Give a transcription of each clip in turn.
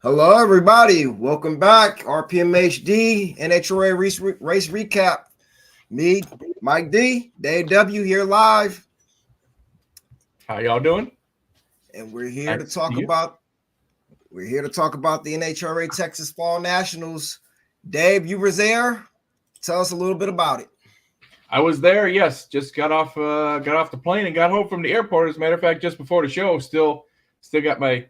Hello, everybody. Welcome back. RPMHD, NHRA race recap. Me, Mike D, Dave W here live. How y'all doing? And we're here to talk about the NHRA Texas Fall Nationals. Dave, you were there. Tell us a little bit about it. I was there, yes. Just got off the plane and got home from the airport. As a matter of fact, just before the show, still got my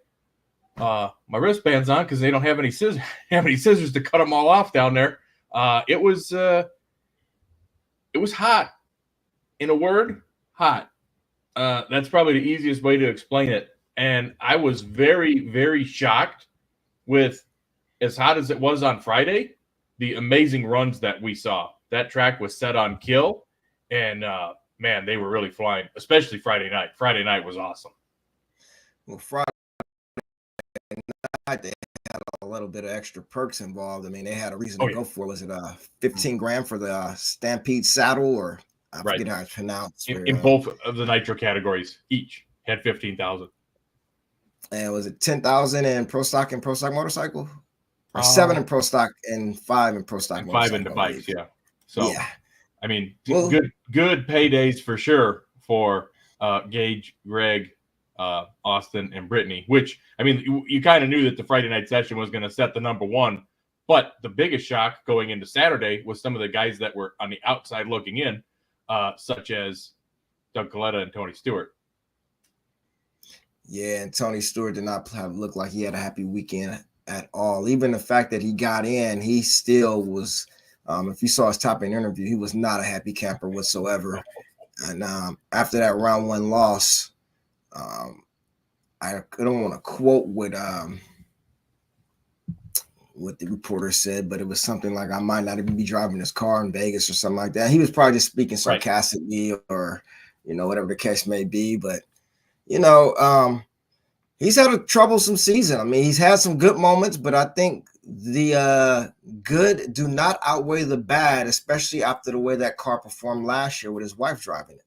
wristbands on because they don't have any scissors to cut them all off down there. It was hot. In a word, hot. That's probably the easiest way to explain it. And I was very, very shocked with, as hot as it was on Friday, the amazing runs that we saw. That track was set on kill, and man, they were really flying, especially Friday night. Friday night was awesome. Well, Friday night, they had a little bit of extra perks involved. I mean, they had a reason to go for it. Was it 15 grand for the Stampede saddle, or I forget how it's pronounced? In both of the nitro categories, each had 15,000. And was it 10,000 in pro stock and pro stock motorcycle? Or 7 in pro stock and 5 in pro stock motorcycle? 5 in the bikes, yeah. So, yeah. I mean, good paydays for sure for Gage, Greg, Austin, and Brittany, which, I mean, you kind of knew that the Friday night session was going to set the number one. But the biggest shock going into Saturday was some of the guys that were on the outside looking in, such as Doug Coletta and Tony Stewart. Yeah, and Tony Stewart did not look like he had a happy weekend at all. Even the fact that he got in, he still was, if you saw his top end interview, he was not a happy camper whatsoever. And after that round one loss, I don't want to quote what the reporter said, but it was something like, I might not even be driving this car in Vegas or something like that. He was probably just speaking sarcastically or, whatever the case may be. But, he's had a troublesome season. I mean, he's had some good moments, but I think the good do not outweigh the bad, especially after the way that car performed last year with his wife driving it.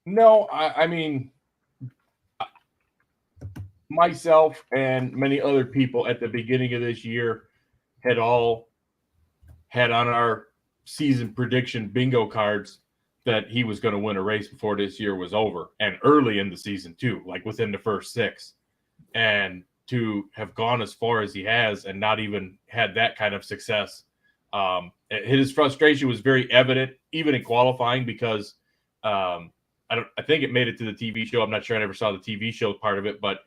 No, I mean, myself and many other people at the beginning of this year had all had on our season prediction bingo cards that he was going to win a race before this year was over, and early in the season too, like within the first 6. And to have gone as far as he has and not even had that kind of success, his frustration was very evident even in qualifying, because I think it made it to the TV show. I'm not sure. I never saw the TV show part of it, but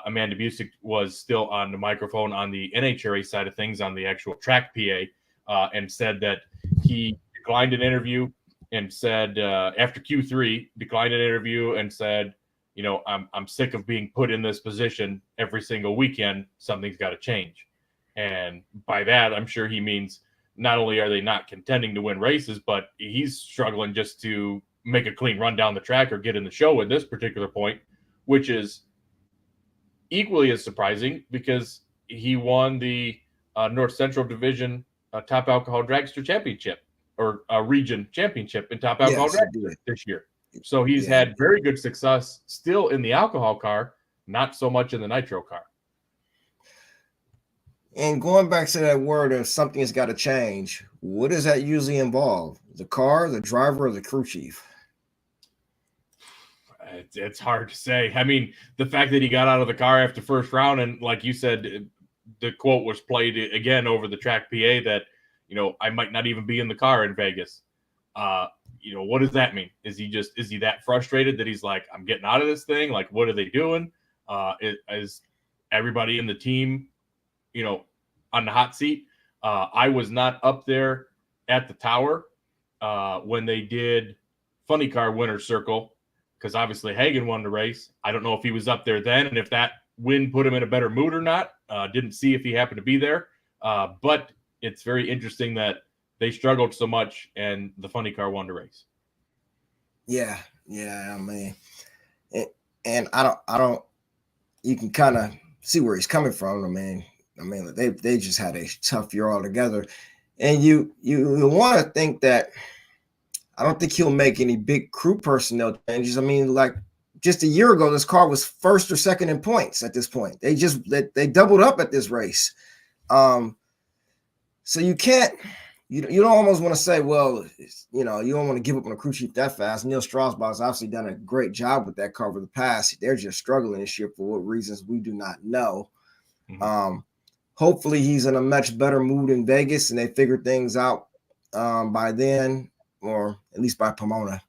Amanda Busick was still on the microphone on the NHRA side of things on the actual track PA, and said that he declined an interview and said after Q3, declined an interview and said, I'm sick of being put in this position every single weekend. Something's got to change. And by that, I'm sure he means not only are they not contending to win races, but he's struggling just to make a clean run down the track or get in the show at this particular point, which is equally as surprising because he won the North Central Division Top Alcohol Dragster Championship, or a region championship in Top Alcohol Dragster this year. So he's had very good success still in the alcohol car, not so much in the nitro car. And going back to that word of something has got to change, what does that usually involve? The car, the driver, or the crew chief? It's hard to say. I mean, the fact that he got out of the car after first round, and like you said, the quote was played again over the track PA that, I might not even be in the car in Vegas. What does that mean? Is he that frustrated that he's like, I'm getting out of this thing? Like, what are they doing? Is everybody in the team, on the hot seat? I was not up there at the tower when they did Funny Car Winner's Circle, because obviously Hagan won the race. I don't know if he was up there then and if that win put him in a better mood or not. Didn't see if he happened to be there. But it's very interesting that they struggled so much and the Funny Car won the race. Yeah, I mean, and I don't. You can kind of see where he's coming from. I mean, they just had a tough year altogether, and you want to think that I don't think he'll make any big crew personnel changes. I mean, like just a year ago, this car was first or second in points at this point. They doubled up at this race. So you don't almost want to say, well, you don't want to give up on a crew chief that fast. Neil Strasbach's obviously done a great job with that car over the past. They're just struggling this year for what reasons we do not know. Mm-hmm. Hopefully he's in a much better mood in Vegas and they figure things out by then, or at least by Pomona.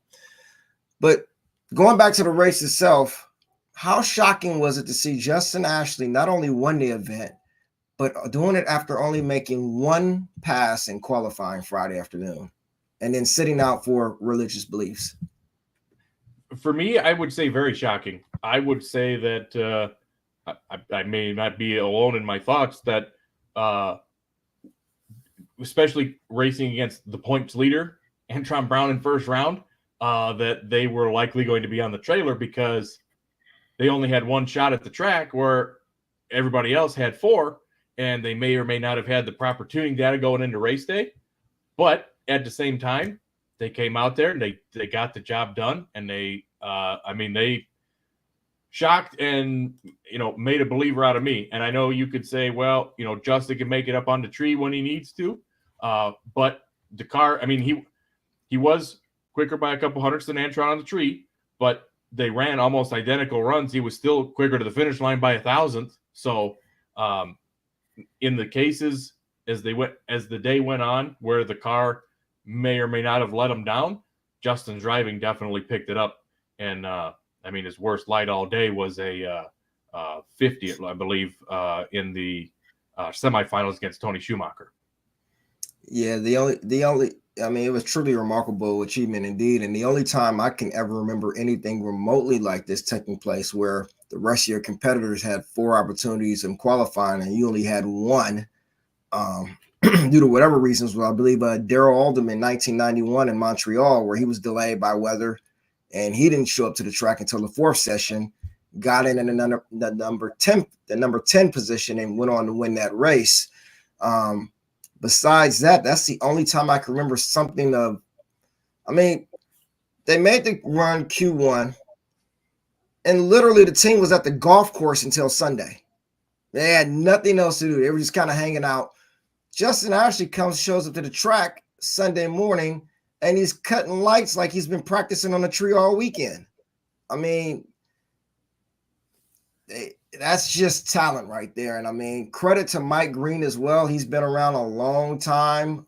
But going back to the race itself, how shocking was it to see Justin Ashley not only won the event, but doing it after only making one pass in qualifying Friday afternoon and then sitting out for religious beliefs? For me, I would say very shocking. I would say that I may not be alone in my thoughts that especially racing against the points leader, Antron Brown, in first round, that they were likely going to be on the trailer because they only had one shot at the track where everybody else had four, and they may or may not have had the proper tuning data going into race day. But at the same time, they came out there and they got the job done, and they shocked and, made a believer out of me. And I know you could say, well, Justin can make it up on the tree when he needs to. But the car, he was quicker by a couple hundredths than Antron on the tree, but they ran almost identical runs. He was still quicker to the finish line by 1,000th. So in the cases as the day went on where the car may or may not have let him down, Justin's driving definitely picked it up. And his worst light all day was a 50th, I believe, in the semifinals against Tony Schumacher. Yeah, it was truly a remarkable achievement indeed. And the only time I can ever remember anything remotely like this taking place where the rest of your competitors had 4 opportunities in qualifying and you only had one due to whatever reasons. Well, I believe Darrell Alderman 1991 in Montreal, where he was delayed by weather and he didn't show up to the track until the 4th session, got in the number 10 position and went on to win that race. Besides that, that's the only time I can remember something of, they made the run Q1 and literally the team was at the golf course until Sunday. They had nothing else to do. They were just kind of hanging out. Justin Ashley shows up to the track Sunday morning and he's cutting lights like he's been practicing on a tree all weekend. That's just talent right there. And credit to Mike Green as well. He's been around a long time.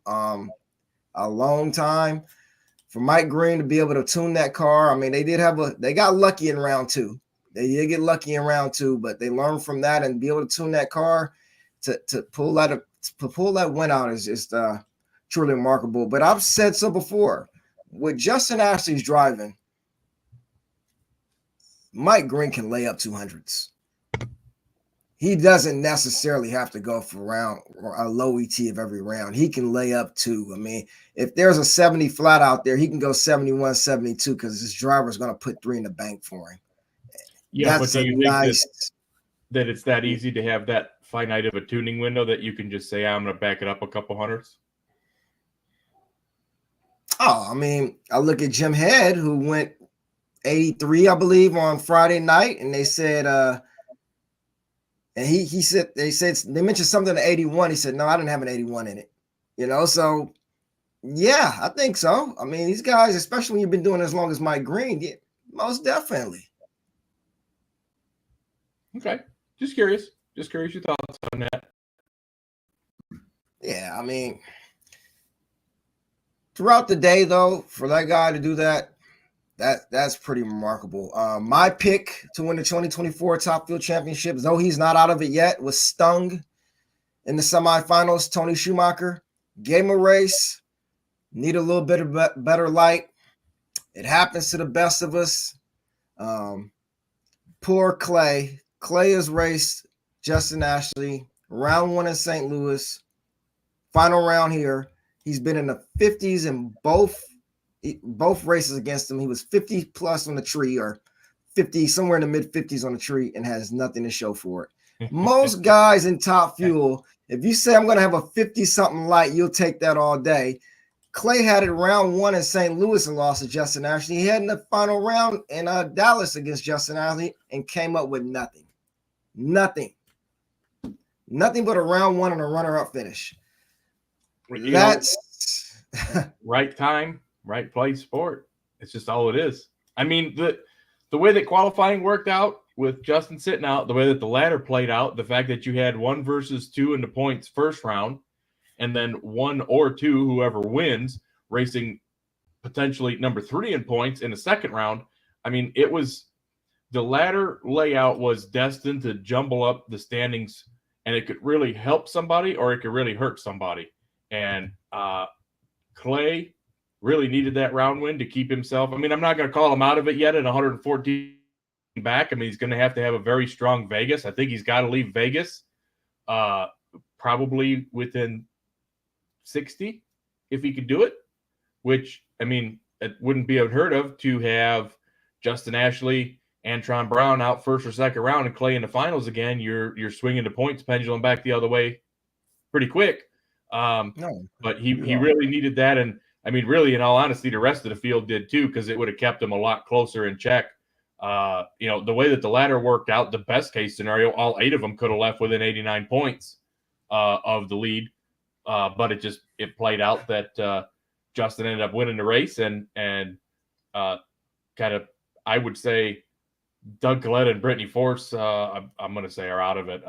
For Mike Green to be able to tune that car. They got lucky in round 2. They did get lucky in round 2, but they learned from that and be able to tune that car to pull that win out is just truly remarkable. But I've said so before, with Justin Ashley's driving, Mike Green can lay up 200s. He doesn't necessarily have to go for a low ET of every round. He can lay up 2. If there's a 70 flat out there, he can go 71, 72 because his driver is going to put 3 in the bank for him. Yeah, but do you think that it's that easy to have that finite of a tuning window that you can just say, I'm going to back it up a couple hundredths? Oh, I look at Jim Head, who went 83, I believe, on Friday night, and they said, and he said they mentioned something to 81. He said, no, I didn't have an 81 in it. So yeah, I think so. These guys, especially when you've been doing it as long as Mike Green, yeah, most definitely. Okay. Just curious your thoughts on that. Yeah, throughout the day though, for that guy to do that's pretty remarkable. My pick to win the 2024 Top Fuel Championship, though he's not out of it yet, was stung in the semifinals. Tony Schumacher gave him a race, need a little bit of better light. It happens to the best of us. Poor Clay. Clay has raced Justin Ashley round 1 in St. Louis, final round here. He's been in the 50s in both races against him. He was 50 plus on the tree, or 50, somewhere in the mid 50s on the tree, and has nothing to show for it. Most guys in Top Fuel, if you say I'm going to have a 50 something light, you'll take that all day. Clay had it round 1 in St. Louis and lost to Justin Ashley. He had in the final round in Dallas against Justin Ashley and came up with nothing. Nothing but a round 1 and a runner-up finish. That's right time, right place, sport. It's just all it is. I mean, the way that qualifying worked out with Justin sitting out, the way that the ladder played out, the fact that you had 1 versus 2 in the points first round, and then 1 or 2, whoever wins, racing potentially number 3 in points in the second round. I mean, the ladder layout was destined to jumble up the standings, and it could really help somebody or it could really hurt somebody. And Clay really needed that round win to keep himself. I mean, I'm not going to call him out of it yet at 114 back. I mean, he's going to have a very strong Vegas. I think he's got to leave Vegas probably within 60 if he could do it, which, I mean, it wouldn't be unheard of to have Justin Ashley, Antron Brown out first or second round and Clay in the finals again. You're swinging the points pendulum back the other way pretty quick. But he really needed that. And I mean, really, in all honesty, the rest of the field did too, because it would have kept him a lot closer in check. The way that the ladder worked out, the best case scenario, all 8 of them could have left within 89 points of the lead. But it played out that Justin ended up winning the race and kind of, I would say, Doug Coletta and Brittany Force, I'm going to say, are out of it.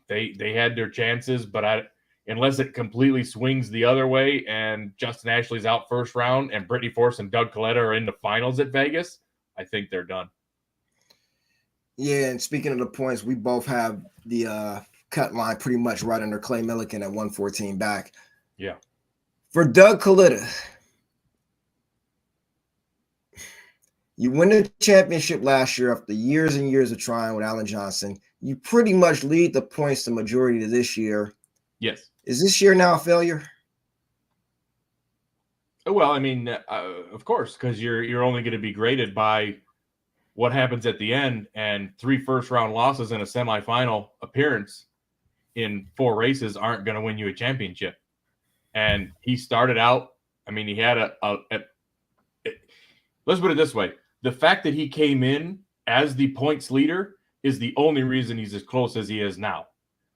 They had their chances, but unless it completely swings the other way and Justin Ashley's out first round and Brittany Force and Doug Coletta are in the finals at Vegas, I think they're done. Yeah, and speaking of the points, we both have the cut line pretty much right under Clay Millican at 114 back. Yeah. For Doug Coletta, you win the championship last year after years and years of trying with Alan Johnson. You pretty much lead the points the majority of this year. Yes. Is this year now a failure? Well, I mean, of course, because you're only going to be graded by what happens at the end, and 3 first-round losses in a semifinal appearance in 4 races aren't going to win you a championship. And he started out, I mean, he had let's put it this way. The fact that he came in as the points leader is the only reason he's as close as he is now.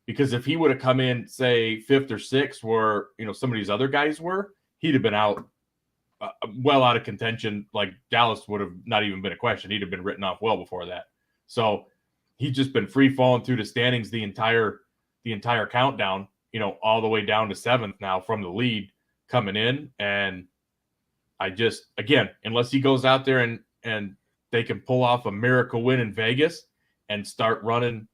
Because if he would have come in, say, 5th or 6th, where some of these other guys were, he'd have been out, well out of contention. Like Dallas would have not even been a question. He'd have been written off well before that. So he's just been free falling through the standings the entire countdown, all the way down to 7th now from the lead coming in. And again, unless he goes out there and they can pull off a miracle win in Vegas and start running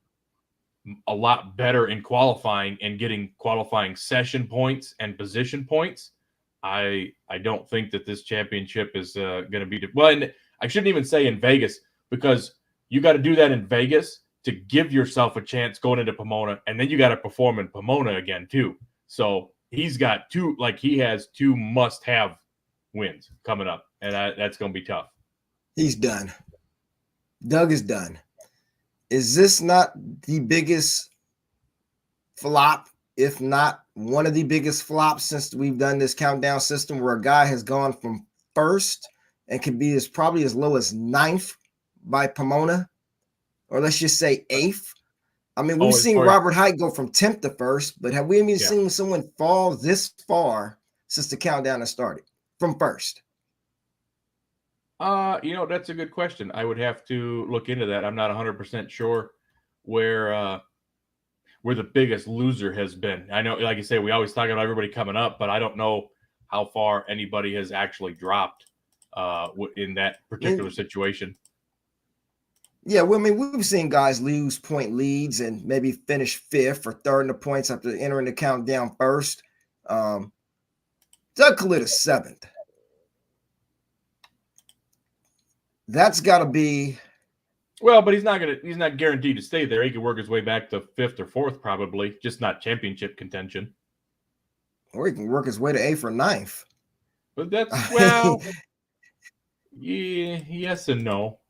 a lot better in qualifying and getting qualifying session points and position points, I don't think that this championship is going to be well. And I shouldn't even say in Vegas, because you got to do that in Vegas to give yourself a chance going into Pomona, and then you got to perform in Pomona again too. So he has 2 must-have wins coming up, and that's going to be tough. He's done. Doug is done. Is this not the biggest flop, if not one of the biggest flops since we've done this countdown system, where a guy has gone from first and can be probably as low as 9th by Pomona, or let's just say 8th? I mean, we've seen Robert Hite go from 10th to 1st, but have we even seen someone fall this far since the countdown has started from 1st? That's a good question. I would have to look into that. I'm not 100% sure where the biggest loser has been. I know, like you say, we always talk about everybody coming up, but I don't know how far anybody has actually dropped in that particular situation. Yeah, well, I mean, we've seen guys lose point leads and maybe finish 5th or 3rd in the points after entering the countdown first. Doug Coletta 7th. That's got to be. Well, but he's not guaranteed to stay there. He could work his way back to 5th or 4th, probably, just not championship contention. Or he can work his way to 8th or 9th. But that's, well, yeah, yes and no.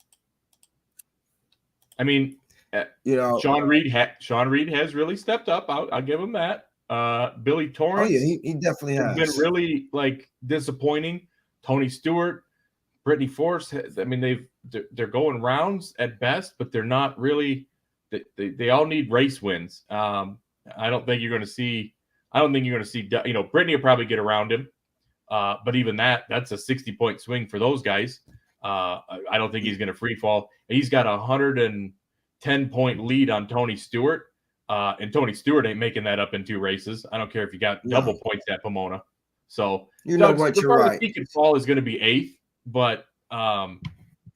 I mean, Sean Reed has really stepped up. I'll give him that. Billy Torrance. Oh yeah, he definitely has been has. really like disappointing. Tony Stewart, Brittany Force. I mean, they're going rounds at best, but they're not really. They all need race wins. I don't think you're going to see. I don't think you're going to see. You know, Brittany will probably get around him, but even that's a 60-point swing for those guys. I don't think he's going to free fall. He's got a 110-point lead on Tony Stewart. And Tony Stewart ain't making that up in 2 races. I don't care if you got double points at Pomona. So you know what, you're right. He could fall is going to be 8th, but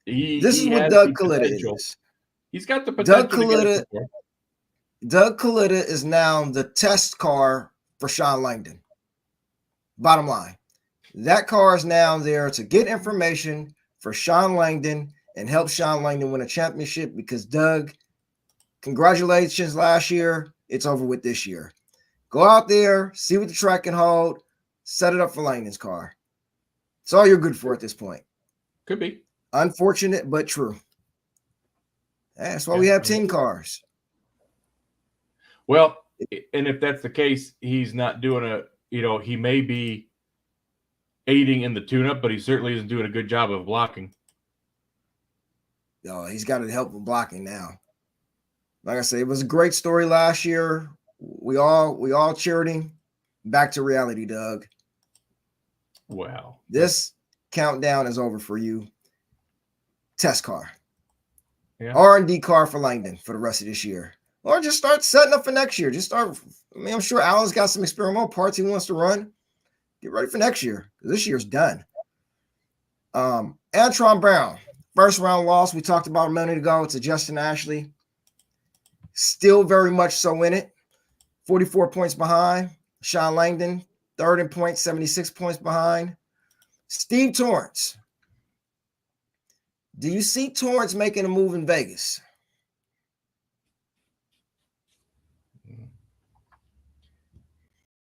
this is what Doug Kalitta is. He's got the potential. Doug Kalitta is now the test car for Sean Langdon. Bottom line, that car is now there to get information for Sean Langdon and help Sean Langdon win a championship because Doug, congratulations last year. It's over with this year. Go out there, see what the track can hold, set it up for Langdon's car. It's all you're good for at this point. Could be. Unfortunate, but true. That's why we have 10 cars. Well, and if that's the case, he's not doing he may be aiding in the tune-up, but he certainly isn't doing a good job of blocking. No, he's got to help with blocking now. Like I said, it was a great story last year. We all cheered him. Back to reality, Doug. Wow. This countdown is over for you. Test car. Yeah. R&D car for Langdon for the rest of this year. Or just start setting up for next year. I'm sure Alan's got some experimental parts he wants to run. Get ready for next year. This year's done. Antron Brown. First round loss. We talked about a minute ago. It's a Justin Ashley. Still very much so in it. 44 points behind. Sean Langdon, 3rd in points, 76 points behind. Steve Torrance. Do you see Torrance making a move in Vegas?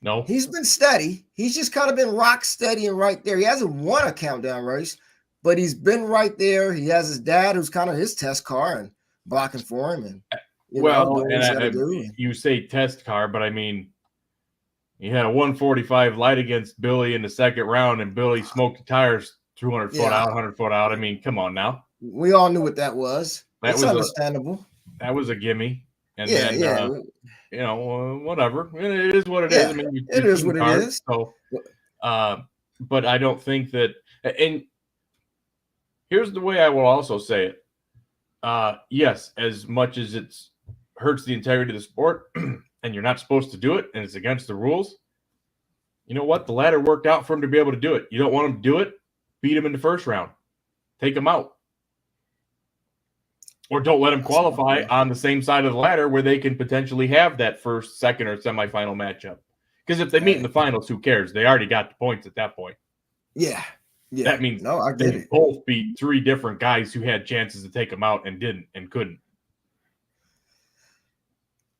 No. He's been steady. He's just kind of been rock steady and right there. He hasn't won a countdown race, but he's been right there. He has his dad, who's kind of his test car and blocking for him. And you say test car, but I mean, he had a 145 light against Billy in the second round, and Billy smoked the tires 200 foot out, 100 foot out. I mean, come on now. We all knew what that was. That's understandable. That was a gimme. And whatever. It is what it is. I mean, it is what it is. So, but I don't think that. And here's the way I will also say it. Yes, as much as it hurts the integrity of the sport, and you're not supposed to do it, and it's against the rules. You know what? The ladder worked out for him to be able to do it. You don't want him to do it? Beat him in the first round. Take him out. Or don't let him qualify on the same side of the ladder where they can potentially have that first, second, or semifinal matchup. Because if they meet in the finals, who cares? They already got the points at that point. Yeah. That means they both beat 3 different guys who had chances to take them out and didn't and couldn't.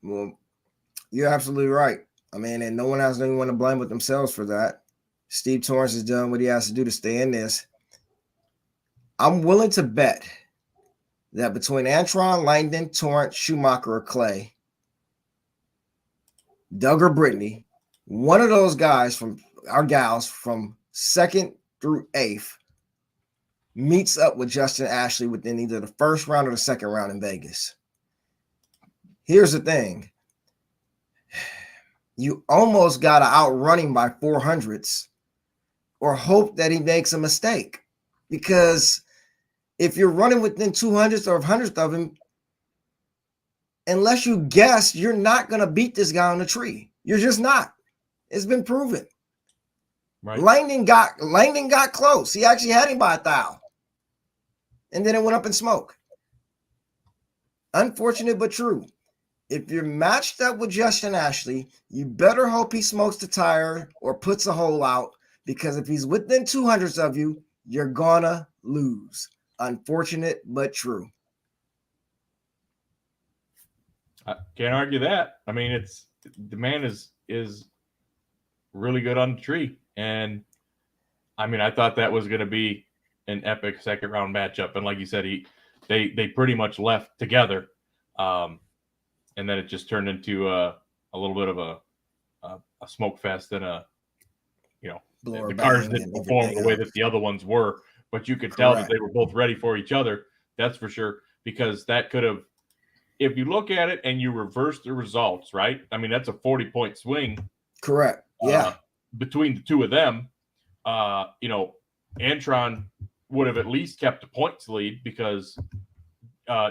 Well, you're absolutely right. I mean, and no one has anyone to blame but themselves for that. Steve Torrance has done what he has to do to stay in this. I'm willing to bet that between Antron, Langdon, Torrance, Schumacher, or Clay, Doug or Brittany, one of those guys from our gals from 2nd through 8th meets up with Justin Ashley within either the first round or the second round in Vegas. Here's the thing. You almost got to outrun him by 400s or hope that he makes a mistake. Because if you're running within 200ths or 100th of him, unless you guess, you're not going to beat this guy on the tree. You're just not. It's been proven. Right. Langdon got close. He actually had him by 1,000. And then it went up in smoke. Unfortunate, but true. If you're matched up with Justin Ashley, you better hope he smokes the tire or puts a hole out, because if he's within 200ths of you, you're gonna lose. Unfortunate, but true. I can't argue that. I mean, the man is really good on the tree. And I mean, I thought that was going to be an epic second round matchup. And like you said, they pretty much left together. And then it just turned into a little bit of a smoke fest and Blower the cars bang didn't and perform everything the way else. that the other ones were, but you could tell that Correct. they were both ready for each other. That's for sure, because that could have, if you look at it and you reverse the results, right? I mean, that's a 40-point swing. Correct. Yeah. Between the two of them. Antron would have at least kept the points lead, because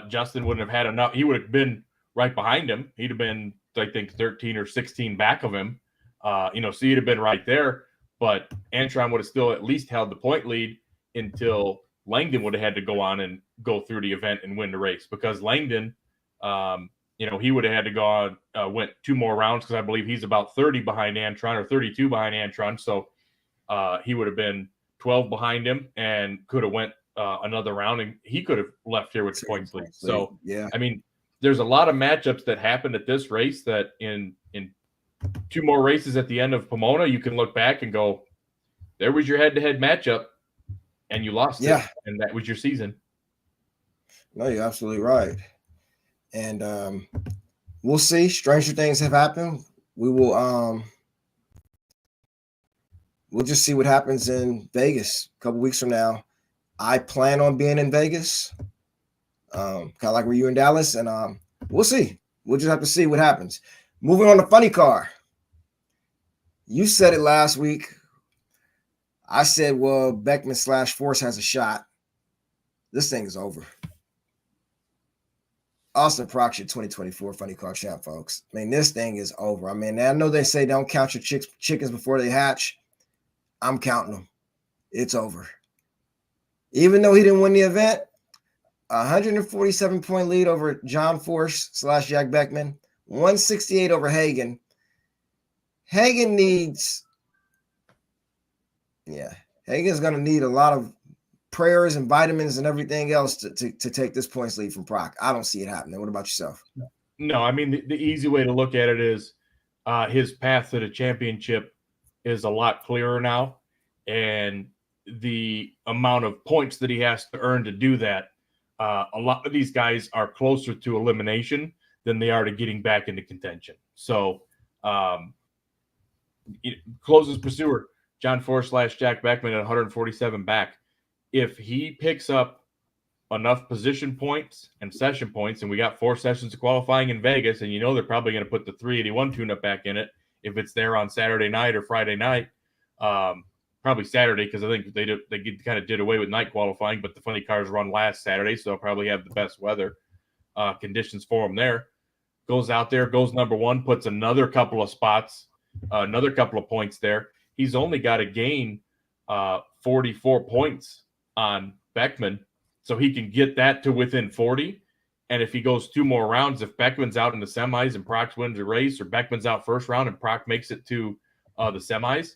Justin wouldn't have had enough. He would have been right behind him. He'd have been, I think, 13 or 16 back of him. So he'd have been right there. But Antron would have still at least held the point lead until Langdon would have had to go on and go through the event and win the race, because Langdon, he would have had to go on, went 2 more rounds, because I believe he's about 30 behind Antron, or 32 behind Antron. So he would have been 12 behind him and could have went another round, and he could have left here with the points lead. So, yeah, I mean, there's a lot of matchups that happened at this race that in 2 more races at the end of Pomona, you can look back and go, there was your head-to-head matchup, and you lost it, and that was your season. No, you're absolutely right. And we'll see. Stranger things have happened. We will we'll just see what happens in Vegas a couple weeks from now. I plan on being in Vegas, kind of like where you in Dallas, and we'll see. We'll just have to see what happens. Moving on to funny car. You said it last week. I said, well, Beckman / Force has a shot. This thing is over. Austin Prox, your 2024 Funny Car Champ, folks. I mean, this thing is over. I mean, I know they say don't count your chickens before they hatch. I'm counting them. It's over. Even though he didn't win the event, 147-point lead over John Force / Jack Beckman, 168 over Hagan. Hagan's going to need a lot of prayers and vitamins and everything else to take this points lead from Proc. I don't see it happening. What about yourself? No, I mean, the easy way to look at it is his path to the championship is a lot clearer now, and the amount of points that he has to earn to do that, a lot of these guys are closer to elimination than they are to getting back into contention. So closest pursuer, John Force / Jack Beckman at 147 back. If he picks up enough position points and session points, and we got 4 sessions of qualifying in Vegas, and they're probably going to put the 381 tune-up back in it if it's there on Saturday night or Friday night. Probably Saturday, because I think they kind of did away with night qualifying, but the funny cars run last Saturday, so they'll probably have the best weather conditions for them there. Goes out there, goes number 1, puts another couple of spots, another couple of points there. He's only got to gain 44 points on Beckman, so he can get that to within 40. And if he goes 2 more rounds, if Beckman's out in the semis and Prox wins the race, or Beckman's out first round and Prox makes it to the semis,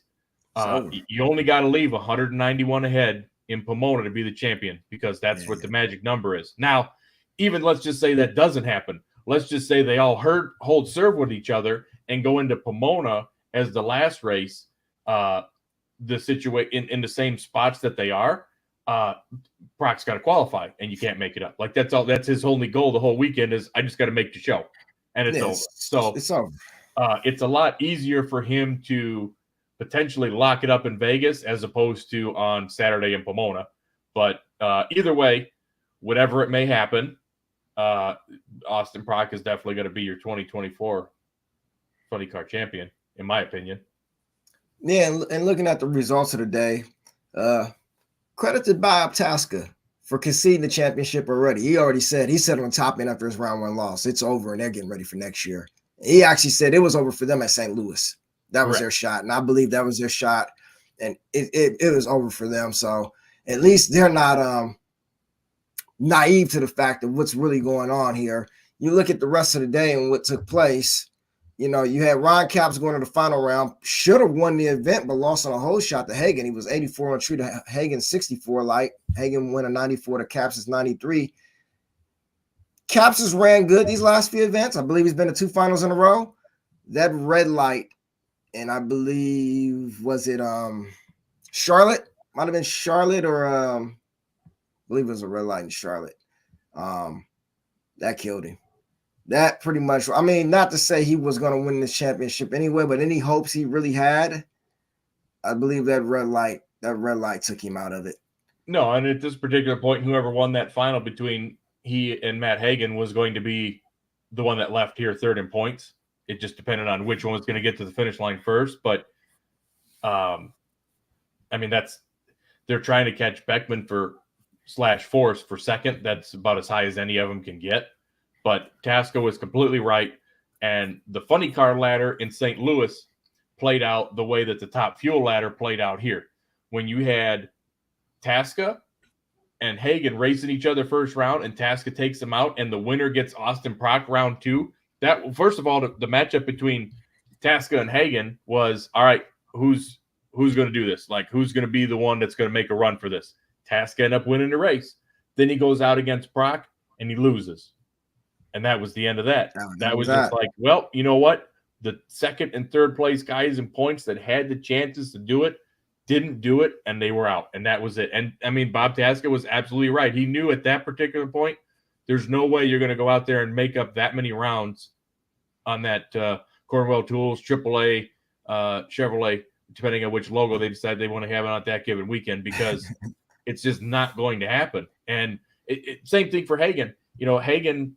you only got to leave 191 ahead in Pomona to be the champion, because that's what the magic number is. Now, even let's just say that doesn't happen. Let's just say they all hold serve with each other and go into Pomona as the last race, the situation in the same spots that they are. Prox got to qualify, and you can't make it up. Like, that's all. That's his only goal the whole weekend is, I just got to make the show, and it's over. So it's over. It's a lot easier for him to potentially lock it up in Vegas as opposed to on Saturday in Pomona. But either way, whatever it may happen, Austin Prox is definitely going to be your 2024 Funny Car Champion, in my opinion. Yeah, and looking at the results of the day, credit to Bob Tasca for conceding the championship already. He said on top end after his round 1 loss, it's over and they're getting ready for next year. He actually said it was over for them at St. Louis. That was their shot, and I believe that was their shot, and it was over for them. So at least they're not naive to the fact of what's really going on here. You look at the rest of the day and what took place. You had Ron Capps going to the final round, should have won the event, but lost on a hole shot to Hagan. He was 84 on tree to Hagan 64 light. Hagan went a 94 to Capps' 93. Capps has ran good these last few events. I believe he's been to 2 finals in a row. That red light, and I believe, was it Charlotte? Might have been Charlotte, or I believe it was a red light in Charlotte. That killed him. That pretty much, I mean, not to say he was going to win this championship anyway, but any hopes he really had, I believe that red light took him out of it. No, and at this particular point, whoever won that final between he and Matt Hagan was going to be the one that left here third in points. It just depended on which one was going to get to the finish line first. But, I mean, they're trying to catch Beckman / Force for second. That's about as high as any of them can get. But Tasca was completely right. And the funny car ladder in St. Louis played out the way that the top fuel ladder played out here. When you had Tasca and Hagan racing each other first round, and Tasca takes them out, and the winner gets Austin Prock round 2. That, first of all, the matchup between Tasca and Hagan was, all right, who's going to do this? Like, who's going to be the one that's going to make a run for this? Tasca ended up winning the race. Then he goes out against Prock, and he loses. And that was the end of that. That was just like, well, you know what? The second and third place guys in points that had the chances to do it didn't do it, and they were out. And that was it. And, I mean, Bob Tasca was absolutely right. He knew at that particular point, there's no way you're going to go out there and make up that many rounds on that Cornwell Tools, AAA, Chevrolet, depending on which logo they decide they want to have on that given weekend, because it's just not going to happen. And same thing for Hagan. You know, Hagan,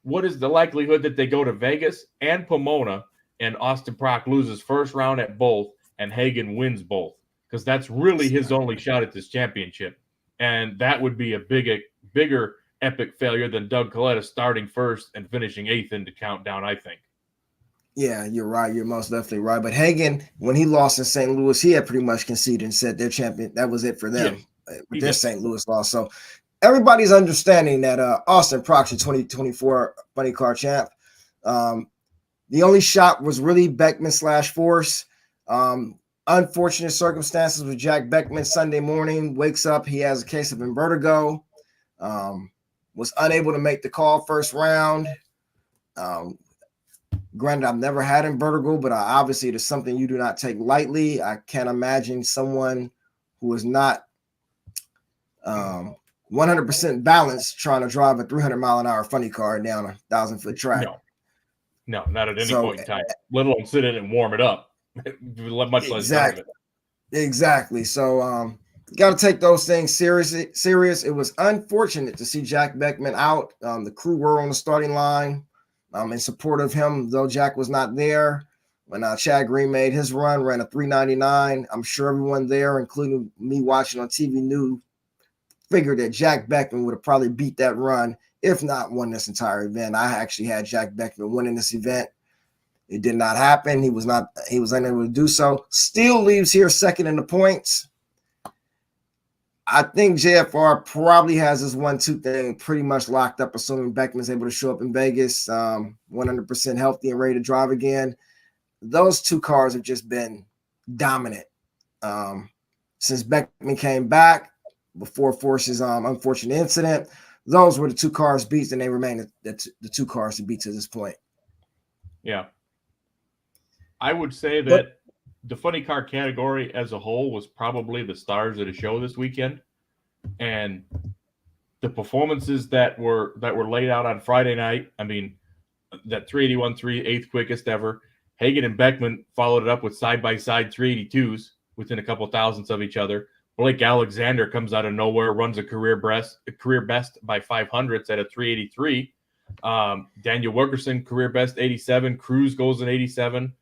what is the likelihood that they go to Vegas and Pomona and Austin Prock loses first round at both and Hagan wins both? Because that's really his only shot at this championship. And that would be a bigger epic failure than Doug Coletta starting first and finishing 8th in the countdown, I think. Yeah, you're right. You're most definitely right. But Hagan, when he lost in St. Louis, he had pretty much conceded and said their champion, that was it for them with their St. Louis loss. So everybody's understanding that Austin Prock's the 2024 Funny Car champ. The only shot was really Beckman / Force. Unfortunate circumstances with Jack Beckman. Sunday morning, wakes up, he has a case of vertigo. Was unable to make the call first round. Granted, I've never had vertigo, but obviously it is something you do not take lightly. I can't imagine someone who is not 100% balanced trying to drive a 300-mile-an-hour funny car down a 1,000-foot track. No, not at any point in time. Let alone sit in it and warm it up. Much less drive it. Exactly. So got to take those things serious. It was unfortunate to see Jack Beckman out. The crew were on the starting line in support of him, though Jack was not there. When Chad Green made his run, ran a 399. I'm sure everyone there, including me watching on TV, knew, figured that Jack Beckman would have probably beat that run, if not won this entire event. I actually had Jack Beckman winning this event. It did not happen. He was unable to do so. Still leaves here second in the points. I think JFR probably has this 1-2 thing pretty much locked up, assuming Beckman's able to show up in Vegas 100% healthy and ready to drive again. Those two cars have just been dominant since Beckman came back before Force's unfortunate incident. Those were the two cars beats, and they remain the two cars to beat to this point. Yeah. I would say that the funny car category as a whole was probably the stars of the show this weekend. And the performances that were laid out on Friday night, I mean, that 381.3, 8th quickest ever. Hagan and Beckman followed it up with side-by-side 382s within a couple thousandths of each other. Blake Alexander comes out of nowhere, runs a career best by 500ths at a 383. Daniel Wilkerson, career best 87. Cruz goes in 87.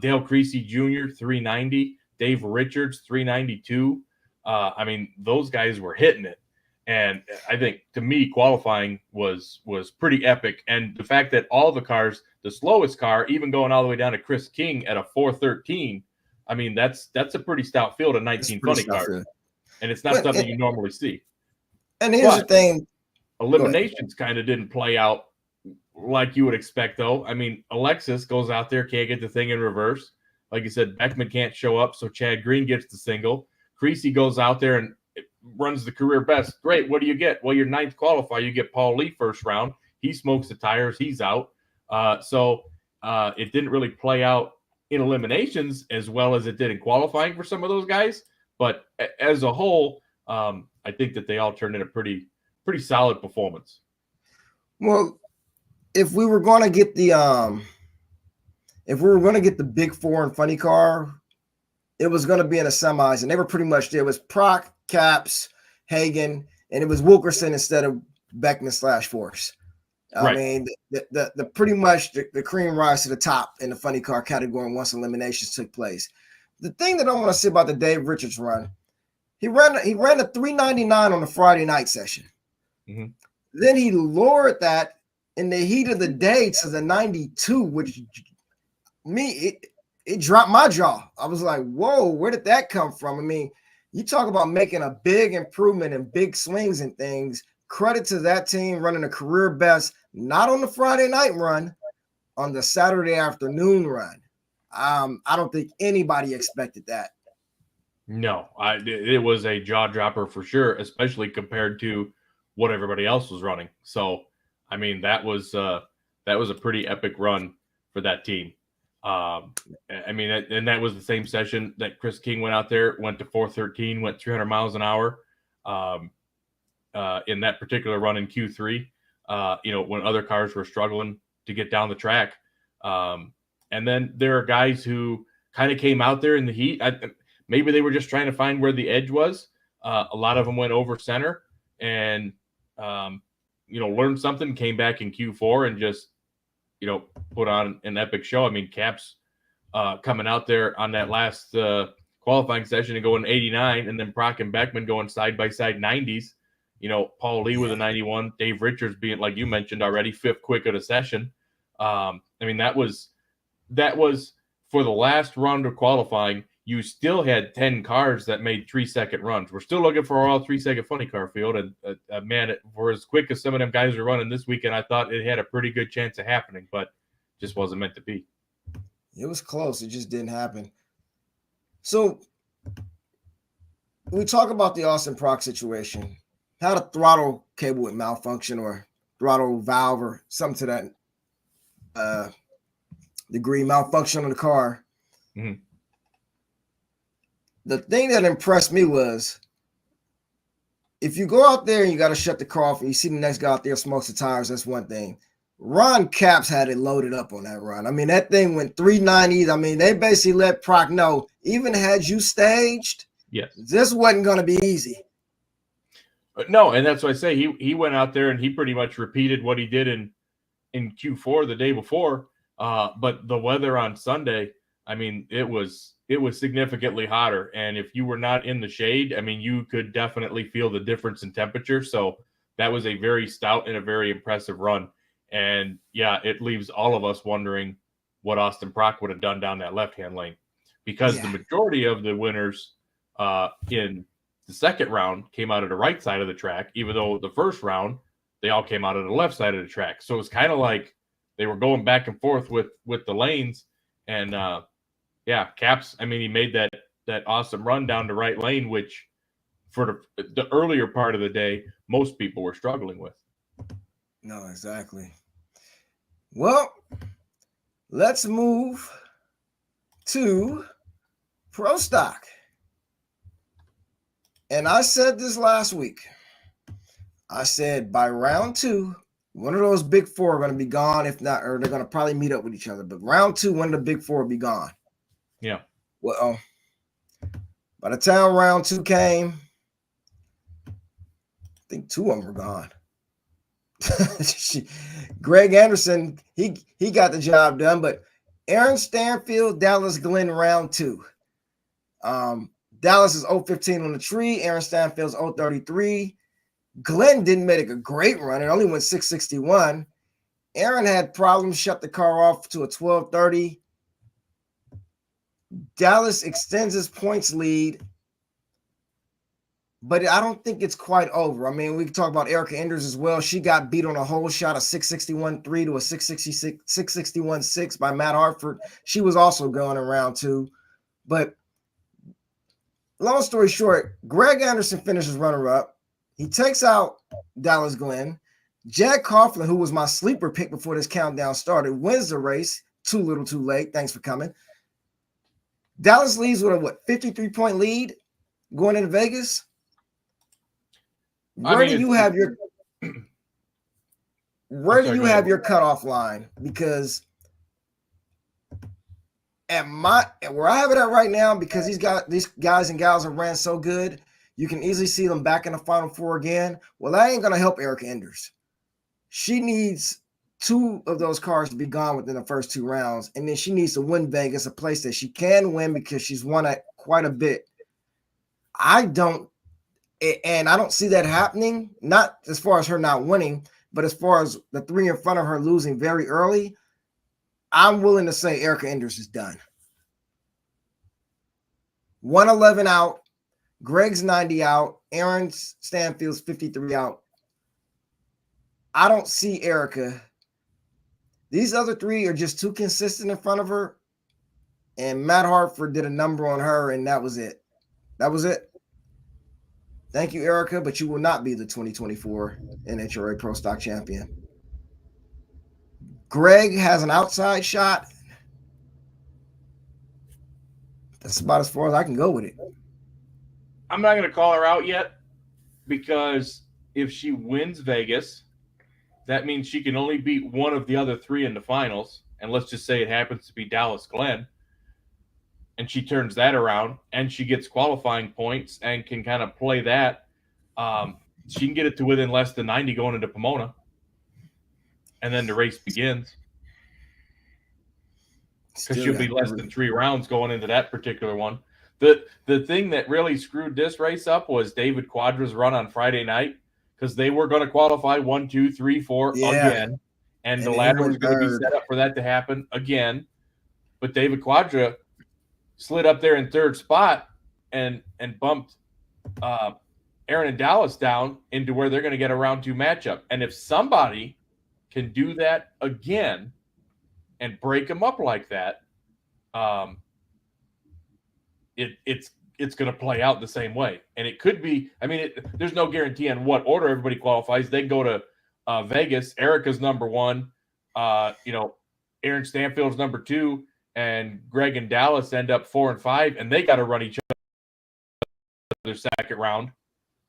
Dale Creasy Jr., 390. Dave Richards, 392. I mean, those guys were hitting it. And I think, to me, qualifying was pretty epic. And the fact that all the cars, the slowest car, even going all the way down to Chris King at a 413, I mean, that's a pretty stout field of 19 funny cars. And it's not something you normally see. And here's the thing. Eliminations kind of didn't play out like you would expect, though. I mean, Alexis goes out there, can't get the thing in reverse. Like you said, Beckman can't show up, so Chad Green gets the single. Creasy goes out there and runs the career best. Great. What do you get? Well, your 9th qualifier, you get Paul Lee first round. He smokes the tires. He's out. So it didn't really play out in eliminations as well as it did in qualifying for some of those guys. But as a whole, I think that they all turned in a pretty solid performance. Well, if we were going to get the big four in funny car, it was going to be in the semis, and they were pretty much there. It was Proc, Caps, Hagen, and it was Wilkerson instead of Beckman/Force. I mean, the pretty much the cream rise to the top in the funny car category once eliminations took place. The thing that I want to say about the Dave Richards run, he ran a 399 on the Friday night session. Mm-hmm. Then he lowered that in the heat of the day to the 92, which it dropped my jaw. I was like, whoa, where did that come from? I mean, you talk about making a big improvement and big swings and things. Credit to that team running a career best, not on the Friday night run, on the Saturday afternoon run. I don't think anybody expected that. No, it was a jaw dropper for sure, especially compared to what everybody else was running. So, I mean, that was a pretty epic run for that team. I mean, and that was the same session that Chris King went out there, went to 413, went 300 miles an hour in that particular run in Q3, when other cars were struggling to get down the track. And then there are guys who kind of came out there in the heat. Maybe they were just trying to find where the edge was. A lot of them went over center and, learned something, came back in Q4 and just, put on an epic show. I mean, Caps coming out there on that last qualifying session and going 89, and then Proc and Beckman going side-by-side 90s. Paul Lee with a 91, Dave Richards being, like you mentioned already, fifth quick of the session. I mean, that was for the last round of qualifying. You still had 10 cars that made 3-second runs. We're still looking for all 3-second funny car field. And man, for as quick as some of them guys are running this weekend, I thought it had a pretty good chance of happening, but just wasn't meant to be. It was close. It just didn't happen. So we talk about the Austin Proc situation. How the throttle cable would malfunction or throttle valve or something to that degree, malfunction on the car. Mm-hmm. The thing that impressed me was if you go out there and you got to shut the car off and you see the next guy out there smokes the tires, that's one thing. Ron Capps had it loaded up on that run. I mean, that thing went 390. I mean, they basically let Proc know, even had you staged, yes, this wasn't going to be easy. No, and that's what I say. He went out there and he pretty much repeated what he did in Q4 the day before. But the weather on Sunday, I mean, it was significantly hotter. And if you were not in the shade, I mean, you could definitely feel the difference in temperature. So that was a very stout and a very impressive run. And yeah, it leaves all of us wondering what Austin Proc would have done down that left-hand lane, because the majority of the winners in the second round came out of the right side of the track, even though the first round, they all came out of the left side of the track. So it's kind of like they were going back and forth with the lanes. And Caps, I mean, he made that awesome run down the right lane, which for the earlier part of the day, most people were struggling with. No, exactly. Well, let's move to Pro Stock. And I said this last week. I said by round 2, one of those big four are going to be gone. If not, or they're going to probably meet up with each other. But round 2, one of the big four will be gone. Yeah. Well, by the time round 2 came, I think 2 of them were gone. Greg Anderson, he got the job done, but Aaron Stanfield, Dallas Glenn, round 2. Dallas is 0-15 on the tree. Aaron Stanfield's 0-33. Glenn didn't make a great run. It only went 661. Aaron had problems, shut the car off to a 12:30. Dallas extends his points lead, but I don't think it's quite over. I mean, we can talk about Erica Enders as well. She got beat on a whole shot of 661.3 to a 661.6 by Matt Hartford. She was also going in round 2. But long story short, Greg Anderson finishes runner-up. He takes out Dallas Glenn. Jack Coughlin, who was my sleeper pick before this countdown started, wins the race. Too little, too late. Thanks for coming. Dallas leads with a 53-point lead going into Vegas. Where do you have where do you have your cutoff line? Because where I have it at right now, because these guys and gals have ran so good, you can easily see them back in the Final Four again. Well, that ain't gonna help Erica Enders. She needs 2 of those cards to be gone within the first 2 rounds, and then she needs to win Vegas, a place that she can win because she's won at quite a bit. I don't see that happening, not as far as her not winning, but as far as the 3 in front of her losing very early. I'm willing to say Erica Enders is done. 111 out, Greg's 90 out, Aaron Stanfield's 53 out. I don't see Erica. These other 3 are just too consistent in front of her, and Matt Hartford did a number on her, and that was it. That was it. Thank you, Erica, but you will not be the 2024 NHRA Pro Stock Champion. Greg has an outside shot. That's about as far as I can go with it. I'm not going to call her out yet, because if she wins Vegas, that means she can only beat one of the other 3 in the finals. And let's just say it happens to be Dallas Glenn. And she turns that around and she gets qualifying points and can kind of play that. She can get it to within less than 90 going into Pomona. And then the race begins. Because she'll be less than 3 rounds going into that particular one. The thing that really screwed this race up was David Quadra's run on Friday night, because they were going to qualify 1, 2, 3, 4 again. And the ladder was going to be set up for that to happen again. But David Quadra slid up there in 3rd spot and bumped Aaron and Dallas down into where they're going to get a round 2 matchup. And if somebody can do that again and break them up like that, it's going to play out the same way. And it could be, I mean, there's no guarantee on what order everybody qualifies. They go to Vegas. Erica's number 1. Aaron Stanfield's number 2. And Greg and Dallas end up 4 and 5, and they got to run each other second round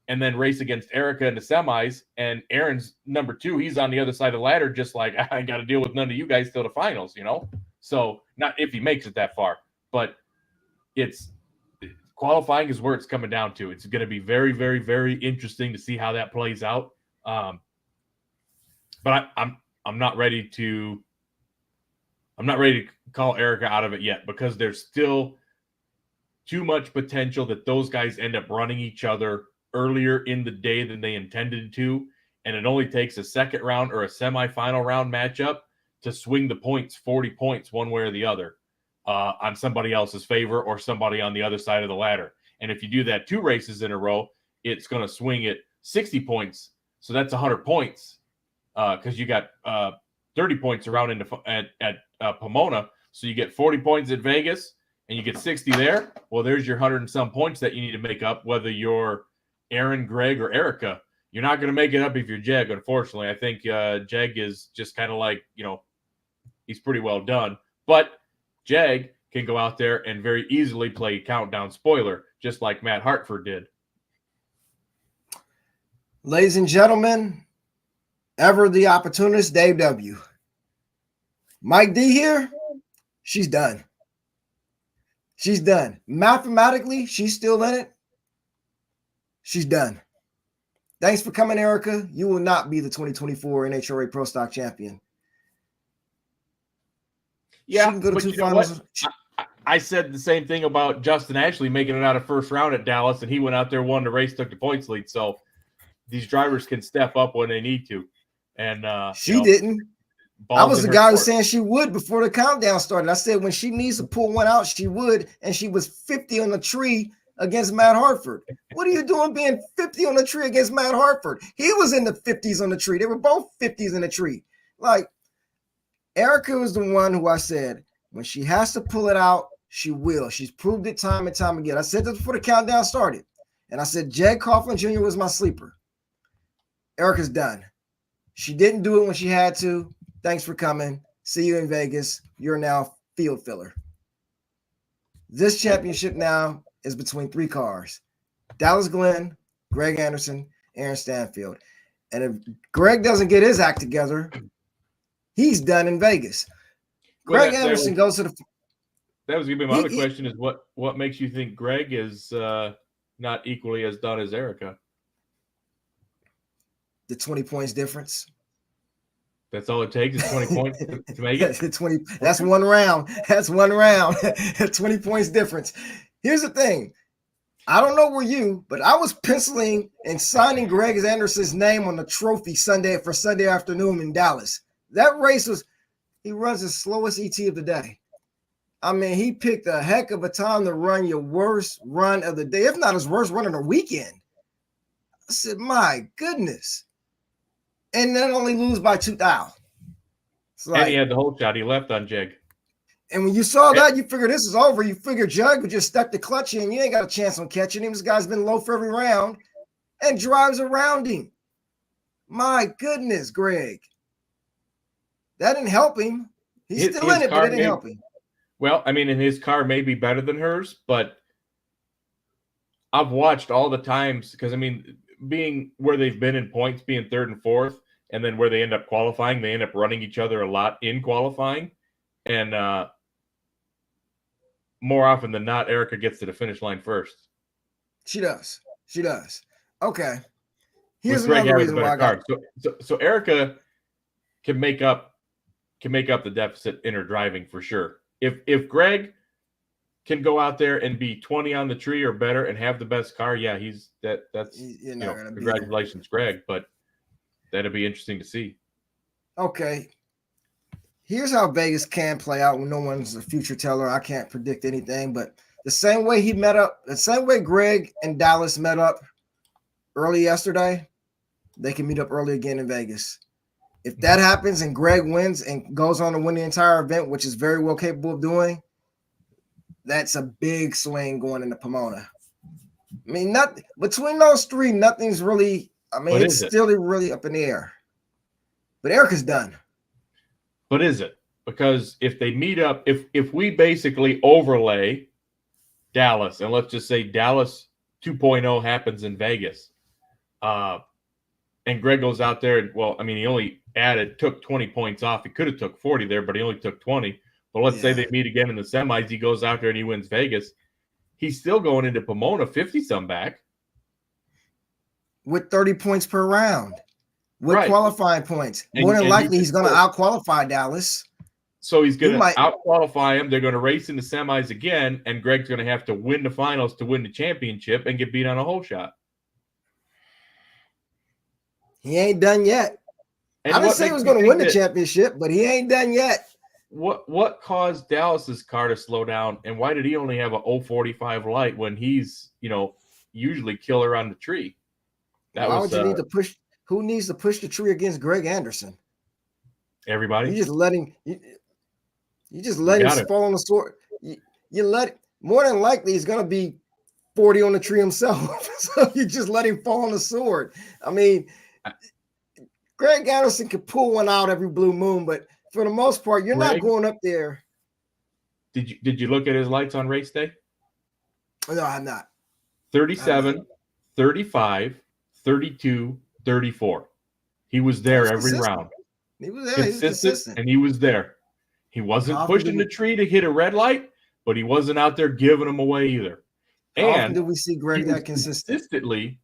and then race against Erica in the semis. And Aaron's number 2. He's on the other side of the ladder, just like, I got to deal with none of you guys till the finals, So not if he makes it that far, but it's qualifying is where it's coming down to. It's going to be very, very, very interesting to see how that plays out. But I'm not ready to call Erica out of it yet, because there's still too much potential that those guys end up running each other earlier in the day than they intended to. And it only takes a second round or a semifinal round matchup to swing the points 40 points one way or the other on somebody else's favor or somebody on the other side of the ladder. And if you do that 2 races in a row, it's going to swing it 60 points. So that's 100 points because you got 30 points around at Pomona. So you get 40 points at Vegas and you get 60 there. Well, there's your 100 and some points that you need to make up, whether you're Aaron, Greg, or Erica. You're not going to make it up if you're Jeg, unfortunately. I think Jeg is just kind of like, he's pretty well done. But Jeg can go out there and very easily play countdown spoiler, just like Matt Hartford did. Ladies and gentlemen, ever the opportunist, Dave W. Mike D here, she's done. She's done. Mathematically, she's still in it. She's done. Thanks for coming, Erica. You will not be the 2024 NHRA Pro Stock Champion. Yeah, but you know what? I said the same thing about Justin Ashley making it out of first round at Dallas, and he went out there, won the race, took the points lead. So these drivers can step up when they need to. And she didn't. I was the guy who was saying she would before the countdown started. I said when she needs to pull one out, she would, and she was 50 on the tree against Matt Hartford. What are you doing being 50 on the tree against Matt Hartford? He was in the 50s on the tree. They were both 50s in the tree. Like, Erica was the one who I said, when she has to pull it out, she will. She's proved it time and time again. I said this before the countdown started. And I said, Jeg Coughlin Jr. was my sleeper. Erica's done. She didn't do it when she had to. Thanks for coming. See you in Vegas. You're now field filler. This championship now is between 3 cars: Dallas Glenn, Greg Anderson, Aaron Stanfield. And if Greg doesn't get his act together, he's done in Vegas. Greg Anderson goes to the. That was going to be my other question: is what makes you think Greg is not equally as done as Erica? The 20 points difference. That's all it takes is 20 points to make it. 20. That's one round. That's one round. 20 points difference. Here's the thing. I don't know where you, but I was penciling and signing Greg Anderson's name on the trophy Sunday afternoon in Dallas. That race he runs the slowest ET of the day. I mean, he picked a heck of a time to run your worst run of the day, if not his worst run of the weekend. I said, my goodness. And then only lose by 2 thou. And he had the whole shot. He left on Jug. And when you saw that, you figure this is over. You figure Jug would just stuck the clutch in. You ain't got a chance on catching him. This guy's been low for every round and drives around him. My goodness, Greg. That didn't help him. He's still in it, but it didn't help him. Well, I mean, and his car may be better than hers, but I've watched all the times because, I mean, being where they've been in points, being third and fourth, and then where they end up qualifying, they end up running each other a lot in qualifying. And more often than not, Erica gets to the finish line first. She does. Okay. Here's another reason why I got. So Erica can make up the deficit in her driving for sure. If Greg can go out there and be 20 on the tree or better and have the best car, yeah, that's congratulations, Greg. But that'll be interesting to see. Okay. Here's how Vegas can play out when no one's a future teller. I can't predict anything, but the same way Greg and Dallas met up early yesterday, they can meet up early again in Vegas. If that happens and Greg wins and goes on to win the entire event, which is very well capable of doing, that's a big swing going into Pomona. I mean, between those three, nothing's really, it's still really up in the air. But Erica's done. But is it? Because if they meet up, if we basically overlay Dallas, and let's just say Dallas 2.0 happens in Vegas, and Greg goes out there, and he only took 20 points off. He could have took 40 there, but he only took 20. But let's say they meet again in the semis. He goes out there and he wins Vegas. He's still going into Pomona 50-some back. With 30 points per round. With qualifying points. More than likely, he's going to out-qualify Dallas. So he's going to out-qualify him. They're going to race in the semis again, and Greg's going to have to win the finals to win the championship and get beat on a hole shot. He ain't done yet. And I didn't say he was going to win the championship, but he ain't done yet. What caused Dallas's car to slow down, and why did he only have a 045 light when he's, usually killer on the tree? Why would you need to push? Who needs to push the tree against Greg Anderson? Everybody. You just let him fall on the sword. You let more than likely he's going to be 40 on the tree himself. So you just let him fall on the sword. I mean, Greg Anderson could pull one out every blue moon, but for the most part, you're not going up there. Did you look at his lights on race day? No, I'm not. 37, 35, 32, 34. He was there every round. He was there. Consistent, and he was there. He wasn't pushing the tree to hit a red light, but he wasn't out there giving them away either. How often did we see Greg that consistently,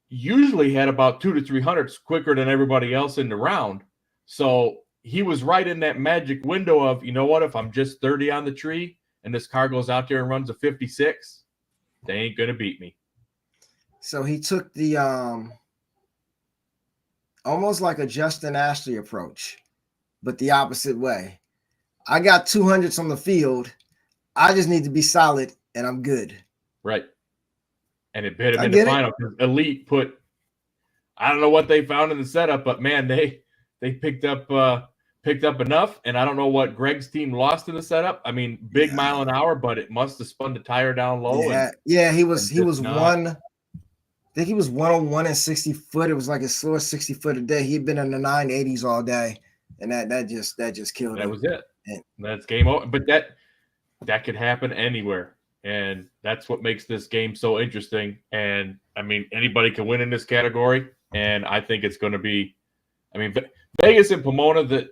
usually had about 200 to 300 quicker than everybody else in the round. So he was right in that magic window of, if I'm just 30 on the tree and this car goes out there and runs a 56, they ain't going to beat me. So he took the almost like a Justin Ashley approach, but the opposite way. I got 200s on the field. I just need to be solid and I'm good. Right. And it bit him in the final because Elite I don't know what they found in the setup, but man, they picked up enough. And I don't know what Greg's team lost in the setup. I mean, big mile an hour, but it must have spun the tire down low. He was one. I think he was 101 and 60 foot. It was like his slowest 60 foot a day. He'd been in the 980s all day, and that just killed him. That was it. And that's game over. But that could happen anywhere, and that's what makes this game so interesting. And I mean, anybody can win in this category. and I think it's going to be. I mean, Vegas and Pomona.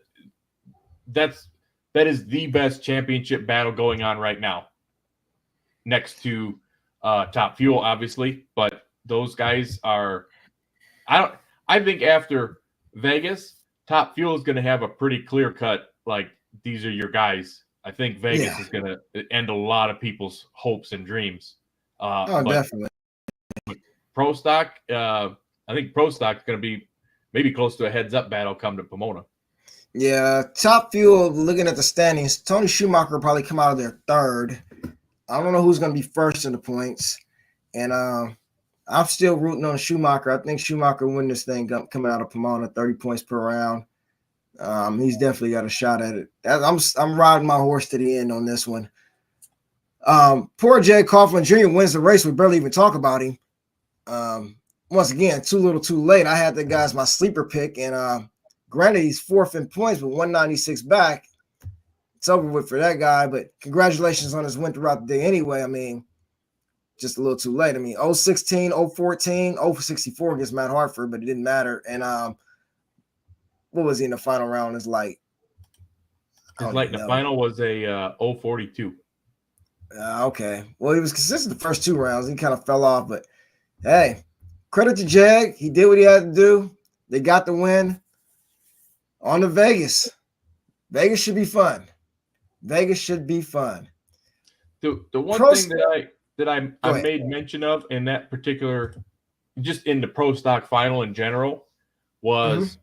That is the best championship battle going on right now. Next to Top Fuel, obviously, but those guys are. I think after Vegas, Top Fuel is going to have a pretty clear cut. Like, these are your guys. I think Vegas is going to end a lot of people's hopes and dreams. Definitely. Pro Stock, I think Pro Stock is going to be maybe close to a heads-up battle come to Pomona. Yeah, Top Fuel, looking at the standings, Tony Schumacher will probably come out of there third. I don't know who's going to be first in the points. And I'm still rooting on Schumacher. I think Schumacher will win this thing coming out of Pomona, 30 points per round. He's definitely got a shot at it. I'm riding my horse to the end on this one. Poor Jay Coughlin Jr. wins the race. We barely even talk about him. Once again, too little too late. I had the guy as my sleeper pick, and granted, he's fourth in points with 196 back. It's over with for that guy, but congratulations on his win throughout the day anyway. I mean, just a little too late. I mean, 0-16, 0-14, 0-64 against Matt Hartford, but it didn't matter. And what was he in the final round? His light in the final was a 0-42. Okay. Well, he was consistent the first two rounds. He kind of fell off, but hey, credit to Jag. He did what he had to do. They got the win. On to Vegas. Vegas should be fun. Vegas should be fun. The one thing that I made mention of in that particular, just in the Pro Stock final in general, was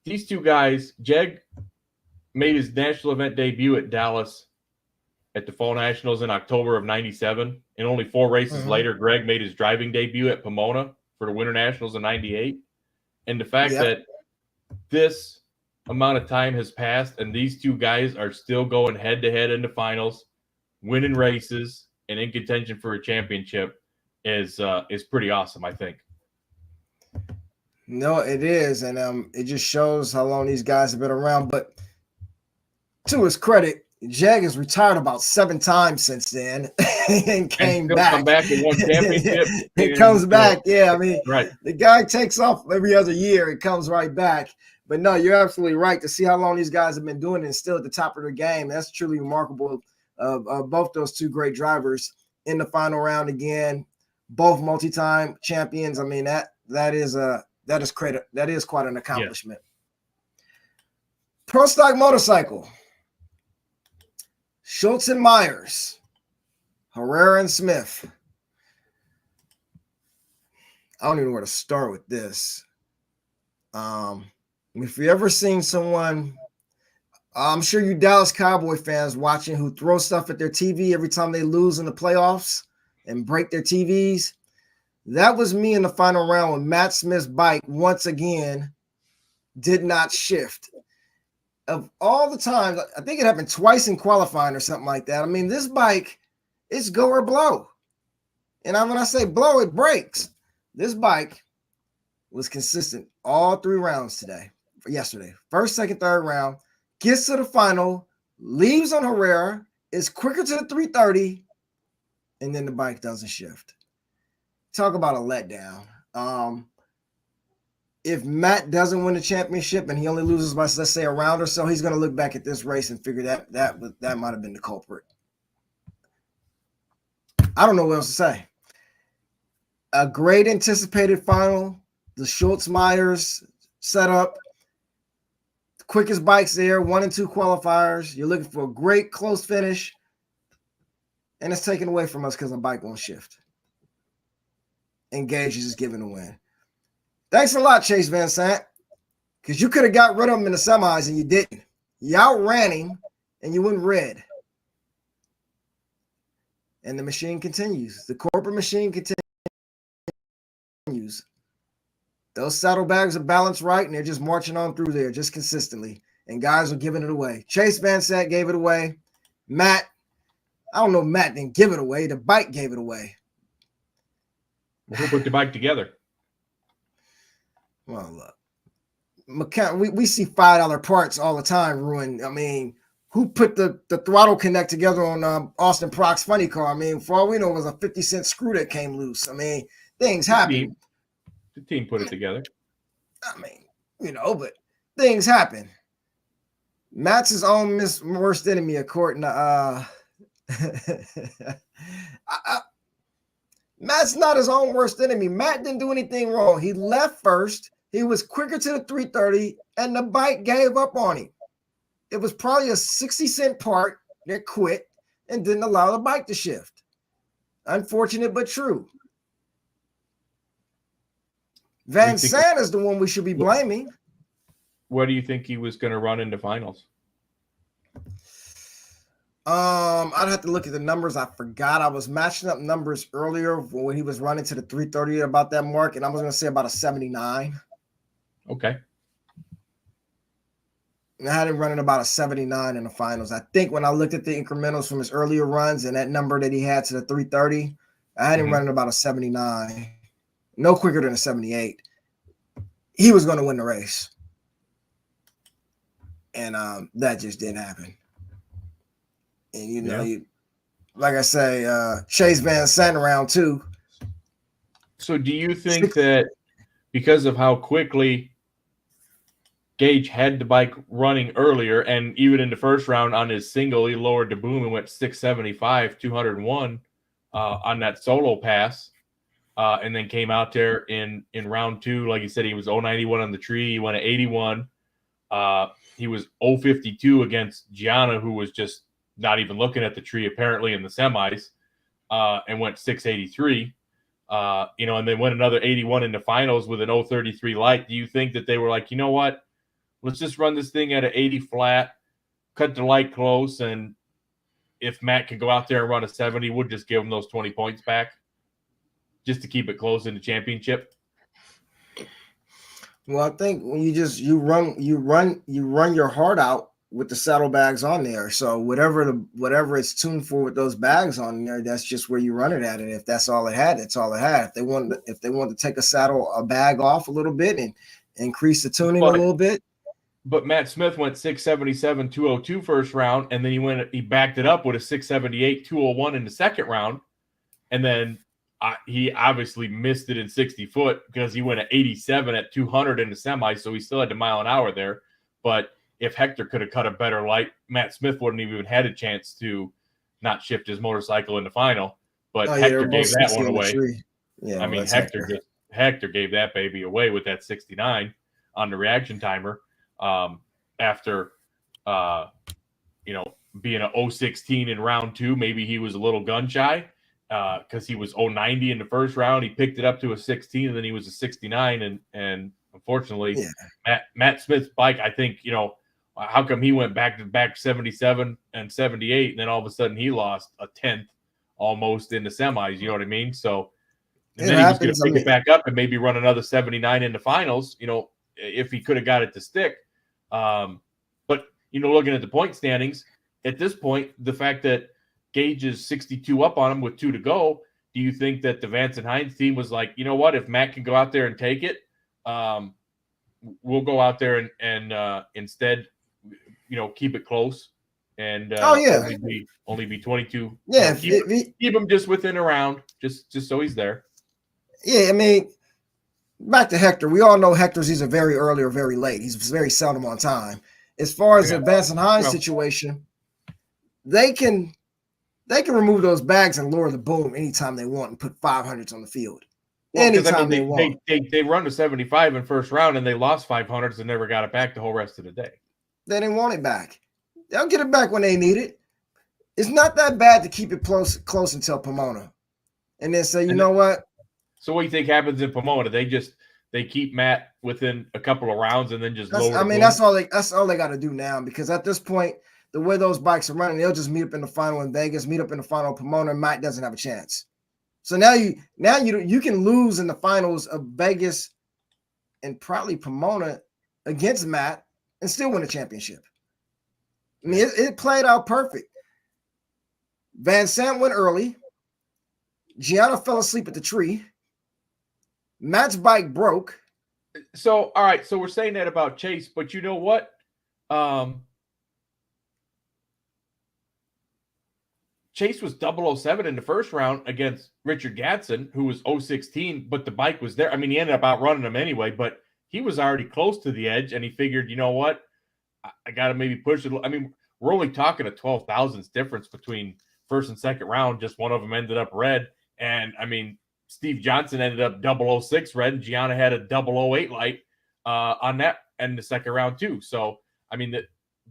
these two guys. Jeg made his national event debut at Dallas at the Fall Nationals in October of '97, and only 4 races later, Greg made his driving debut at Pomona for the Winter Nationals in '98. And the fact that this amount of time has passed and these two guys are still going head-to-head in the finals, winning races, and in contention for a championship is pretty awesome, I think. No, it is, and it just shows how long these guys have been around. But to his credit, Jag has retired about 7 times since then and came back. Come back and won championship. It comes back, yeah. I mean, right. The guy takes off every other year. It comes right back. But no, you're absolutely right. To see how long these guys have been doing it and still at the top of their game, that's truly remarkable. Both those two great drivers in the final round again, both multi-time champions. I mean, that is quite an accomplishment. Yeah. Pro Stock Motorcycle. Schultz and Myers, Herrera and Smith. I don't even know where to start with this. If you ever seen someone, I'm sure you Dallas Cowboy fans watching who throw stuff at their TV every time they lose in the playoffs and break their TVs. That was me in the final round when Matt Smith's bike once again did not shift. Of all the times, I think it happened twice in qualifying or something like that. I mean, this bike, it's go or blow. And when I say blow, it breaks. This bike was consistent all 3 rounds yesterday. First, second, third round. Gets to the final, leaves on Herrera, is quicker to the 330, and then the bike doesn't shift. Talk about a letdown. If Matt doesn't win the championship and he only loses by, let's say, a round or so, he's going to look back at this race and figure that might have been the culprit. I don't know what else to say. A great anticipated final. The Schultz-Myers setup. The quickest bikes there, 1 and 2 qualifiers. You're looking for a great close finish. And it's taken away from us because the bike won't shift. Engage is just giving a win. Thanks a lot, Chase Van Sant, because you could have got rid of him in the semis and you didn't. You outran him and you went red. And the machine continues. The corporate machine continues. Those saddlebags are balanced right, and they're just marching on through there just consistently. And guys are giving it away. Chase Van Sant gave it away. Matt, I don't know, Matt didn't give it away. The bike gave it away. Who put the bike together? Well, look, we see $5 parts all the time ruined. I mean, who put the throttle connect together on Austin Proc's funny car? I mean, for all we know, it was a 50-cent screw that came loose. I mean, things happen. The team put it together. I mean, but things happen. Matt's his own worst enemy, according to Matt's not his own worst enemy. Matt didn't do anything wrong. He left first. He was quicker to the 330, and the bike gave up on him. It was probably a 60-cent part that quit and didn't allow the bike to shift. Unfortunate, but true. Van Sant is the one we should be blaming. Where do you think he was going to run into finals? I'd have to look at the numbers. I forgot. I was matching up numbers earlier when he was running to the 330 about that mark, and I was going to say about a 79. Okay. And I had him running about a 79 in the finals. I think when I looked at the incrementals from his earlier runs and that number that he had to the 330, I had him running about a 79. No quicker than a 78. He was going to win the race. And that just didn't happen. And, like I say, Chase Van Sant around 2. So do you think that because of how quickly Gage had the bike running earlier, and even in the first round on his single, he lowered the boom and went 675, 201 on that solo pass, and then came out there in round 2. Like you said, he was 091 on the tree. He went at 81. He was 052 against Gianna, who was just not even looking at the tree, apparently, in the semis, and went 683. And then went another 81 in the finals with an 033 light. Do you think that they were like, you know what? Let's just run this thing at an 80 flat, cut the light close, and if Matt can go out there and run a 70, we'll just give him those 20 points back just to keep it close in the championship? Well, I think when you run your heart out with the saddlebags on there. So whatever it's tuned for with those bags on there, that's just where you run it at. And if that's all it had, that's all it had. If they wanted to take a bag off a little bit and increase the tuning a little bit. But Matt Smith went 677, 202 first round, and then he backed it up with a 678, 201 in the second round. And then he obviously missed it in 60 foot because he went at 87 at 200 in the semi. So he still had the mile an hour there. But if Hector could have cut a better light, Matt Smith wouldn't have even had a chance to not shift his motorcycle in the final. But Hector gave that one away. Yeah, I mean, Hector gave that baby away with that 69 on the reaction timer. After being a 016 in round 2, maybe he was a little gun shy because he was 090 in the first round. He picked it up to a 16, and then he was a 69. And unfortunately, Matt Smith's bike, I think, how come he went back to back 77 and 78, and then all of a sudden he lost a 10th almost in the semis? You know what I mean? So and then he was going to pick it back up and maybe run another 79 in the finals, if he could have got it to stick. But looking at the point standings at this point, the fact that Gage is 62 up on him with 2 to go, do you think that the Vance and Hines team was like, you know what, if Matt can go out there and take it, we'll go out there and instead, keep it close and only be 22. Yeah, keep him just within a round, just so he's there. Yeah, I mean, back to Hector. We all know Hector's either very early or very late. He's very seldom on time. As far as the Vance and Hines situation, they can remove those bags and lower the boom anytime they want and put 500s on the field. Anytime they want. They run to 75 in first round and they lost 500s and never got it back the whole rest of the day. They didn't want it back. They'll get it back when they need it. It's not that bad to keep it close until Pomona, and then say, you know what? So what do you think happens in Pomona? They keep Matt within a couple of rounds and then just lower. I mean, that's all they got to do now, because at this point, the way those bikes are running, they'll just meet up in the final in Vegas, meet up in the final in Pomona, and Matt doesn't have a chance. So now you can lose in the finals of Vegas and probably Pomona against Matt and still win a championship. I mean, it played out perfect. Van Sant went early. Gianna fell asleep at the tree. Matt's bike broke. So, all right. So we're saying that about Chase, but you know Chase was 007 in the first round against Richard Gadsden, who was 016, but the bike was there. I mean, he ended up outrunning him anyway, but he was already close to the edge, and he figured, you know what? I got to maybe push it. I mean, we're only talking a 12 thousandths difference between first and second round. Just one of them ended up red. And, I mean, Steve Johnson ended up 006 red, and Gianna had a 008 light on that in the second round, too. So, I mean,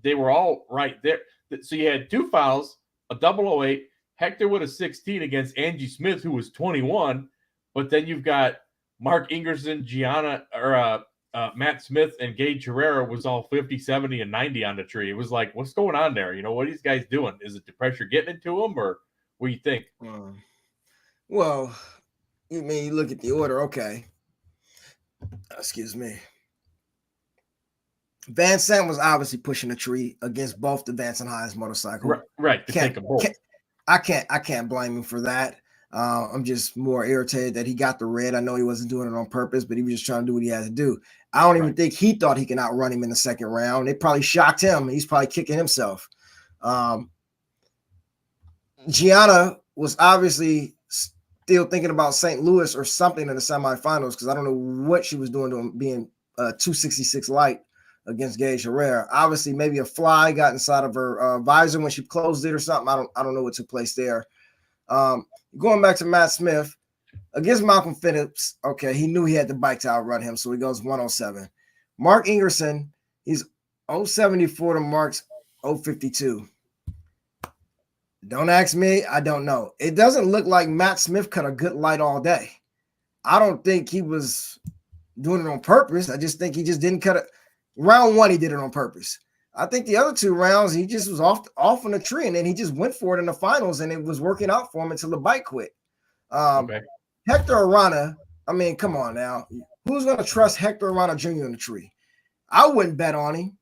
they were all right there. So you had two fouls, a 008, Hector with a 16 against Angie Smith, who was 21. But then you've got Mark Ingerson, Gianna, or Matt Smith, and Gage Herrera was all 50, 70, and 90 on the tree. It was like, what's going on there? You know, what are these guys doing? Is it the pressure getting into them, or what do you think? Well, you mean you look at the order, okay. Excuse me. Van Sant was obviously pushing a tree against both the Vance and Hines motorcycle. Right. I can't blame him for that. I'm just more irritated that he got the red. I know he wasn't doing it on purpose, but he was just trying to do what he had to do. I don't even think he thought he could outrun him in the second round. They probably shocked him. He's probably kicking himself. Gianna was obviously still thinking about St. Louis or something in the semifinals, because I don't know what she was doing to him being 266 light against Gage Herrera. Obviously, maybe a fly got inside of her visor when she closed it or something. I don't know what took place there. Going back to Matt Smith against Malcolm Phillips, okay, he knew he had the bike to outrun him, so he goes 107. Mark Ingerson, he's 074 to Mark's 052. Don't ask me, I don't know. It doesn't look like Matt Smith cut a good light all day. I don't think he was doing it on purpose. I just think he just didn't cut it. Round one, he did it on purpose. I think the other two rounds, he just was off on the tree, and then he just went for it in the finals, and it was working out for him until the bike quit. Hector Arana, I mean, come on now. Who's going to trust Hector Arana Jr. in the tree? I wouldn't bet on him.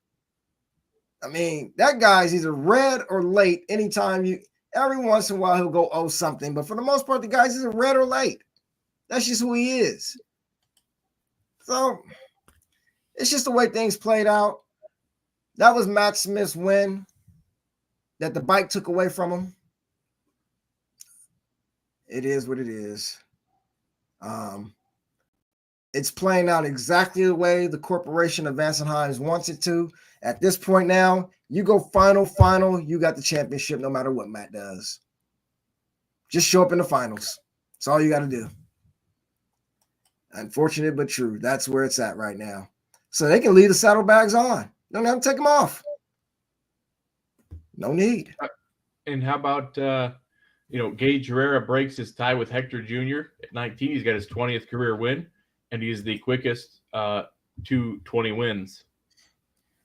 I mean, that guy's either red or late anytime every once in a while he'll go something, but for the most part, the guy's either red or late. That's just who he is. So it's just the way things played out. That was Matt Smith's win that the bike took away from him. It is what it is. It's playing out exactly the way the corporation of Vance and Hines wants it to. At this point now, you go final, you got the championship no matter what Matt does. Just show up in the finals. That's all you got to do. Unfortunate but true. That's where it's at right now. So they can leave the saddlebags on. Don't have to take them off. No need. And how about, Gage Herrera breaks his tie with Hector Jr. at 19. He's got his 20th career win, and he's the quickest to 20 wins.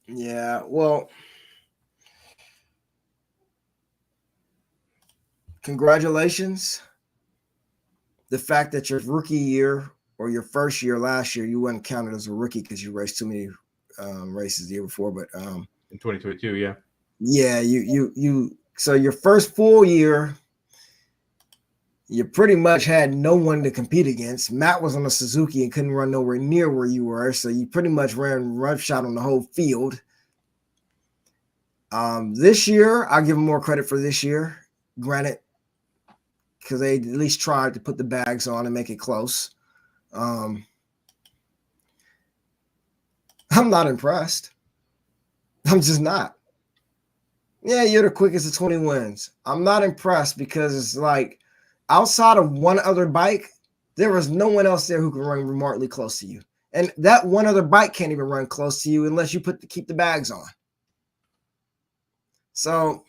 Yeah, well, congratulations. The fact that your rookie year or your first year last year, you weren't counted as a rookie because you raced too many races the year before, but in 2022, yeah. Yeah, you so your first full year, you pretty much had no one to compete against. Matt was on a Suzuki and couldn't run nowhere near where you were, so you pretty much ran roughshod on the whole field. This year, I'll give them more credit for this year, granted, because they at least tried to put the bags on and make it close. I'm not impressed. I'm just not. Yeah, you're the quickest of 20 wins. I'm not impressed because it's like outside of one other bike, there was no one else there who could run remarkably close to you. And that one other bike can't even run close to you unless you keep the bags on. So,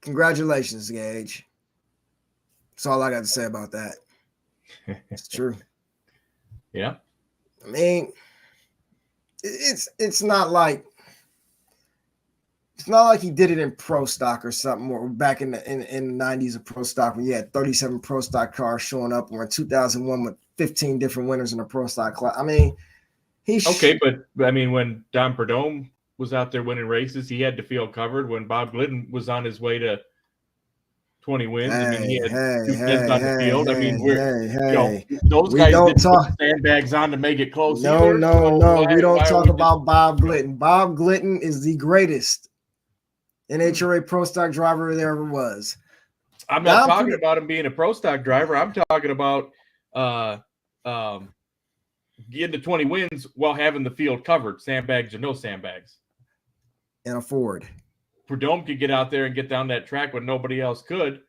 congratulations, Gage. That's all I got to say about that. It's true. Yeah. I mean, it's not like he did it in pro stock or something, or back in the 90s of pro stock when you had 37 pro stock cars showing up, or in 2001 with 15 different winners in a pro stock class. I mean, but I mean, when Don Perdome was out there winning races, he had the field covered. When Bob Glidden was on his way to 20 wins, I mean, he had two kids on the field. I mean, those guys didn't put sandbags on to make it close. No, we don't talk about Bob Glidden. Bob Glidden is the greatest NHRA Pro Stock driver there ever was. I'm not talking about him being a Pro Stock driver. I'm talking about getting to 20 wins while having the field covered, sandbags or no sandbags. And a Ford. Prudhomme could get out there and get down that track when nobody else could.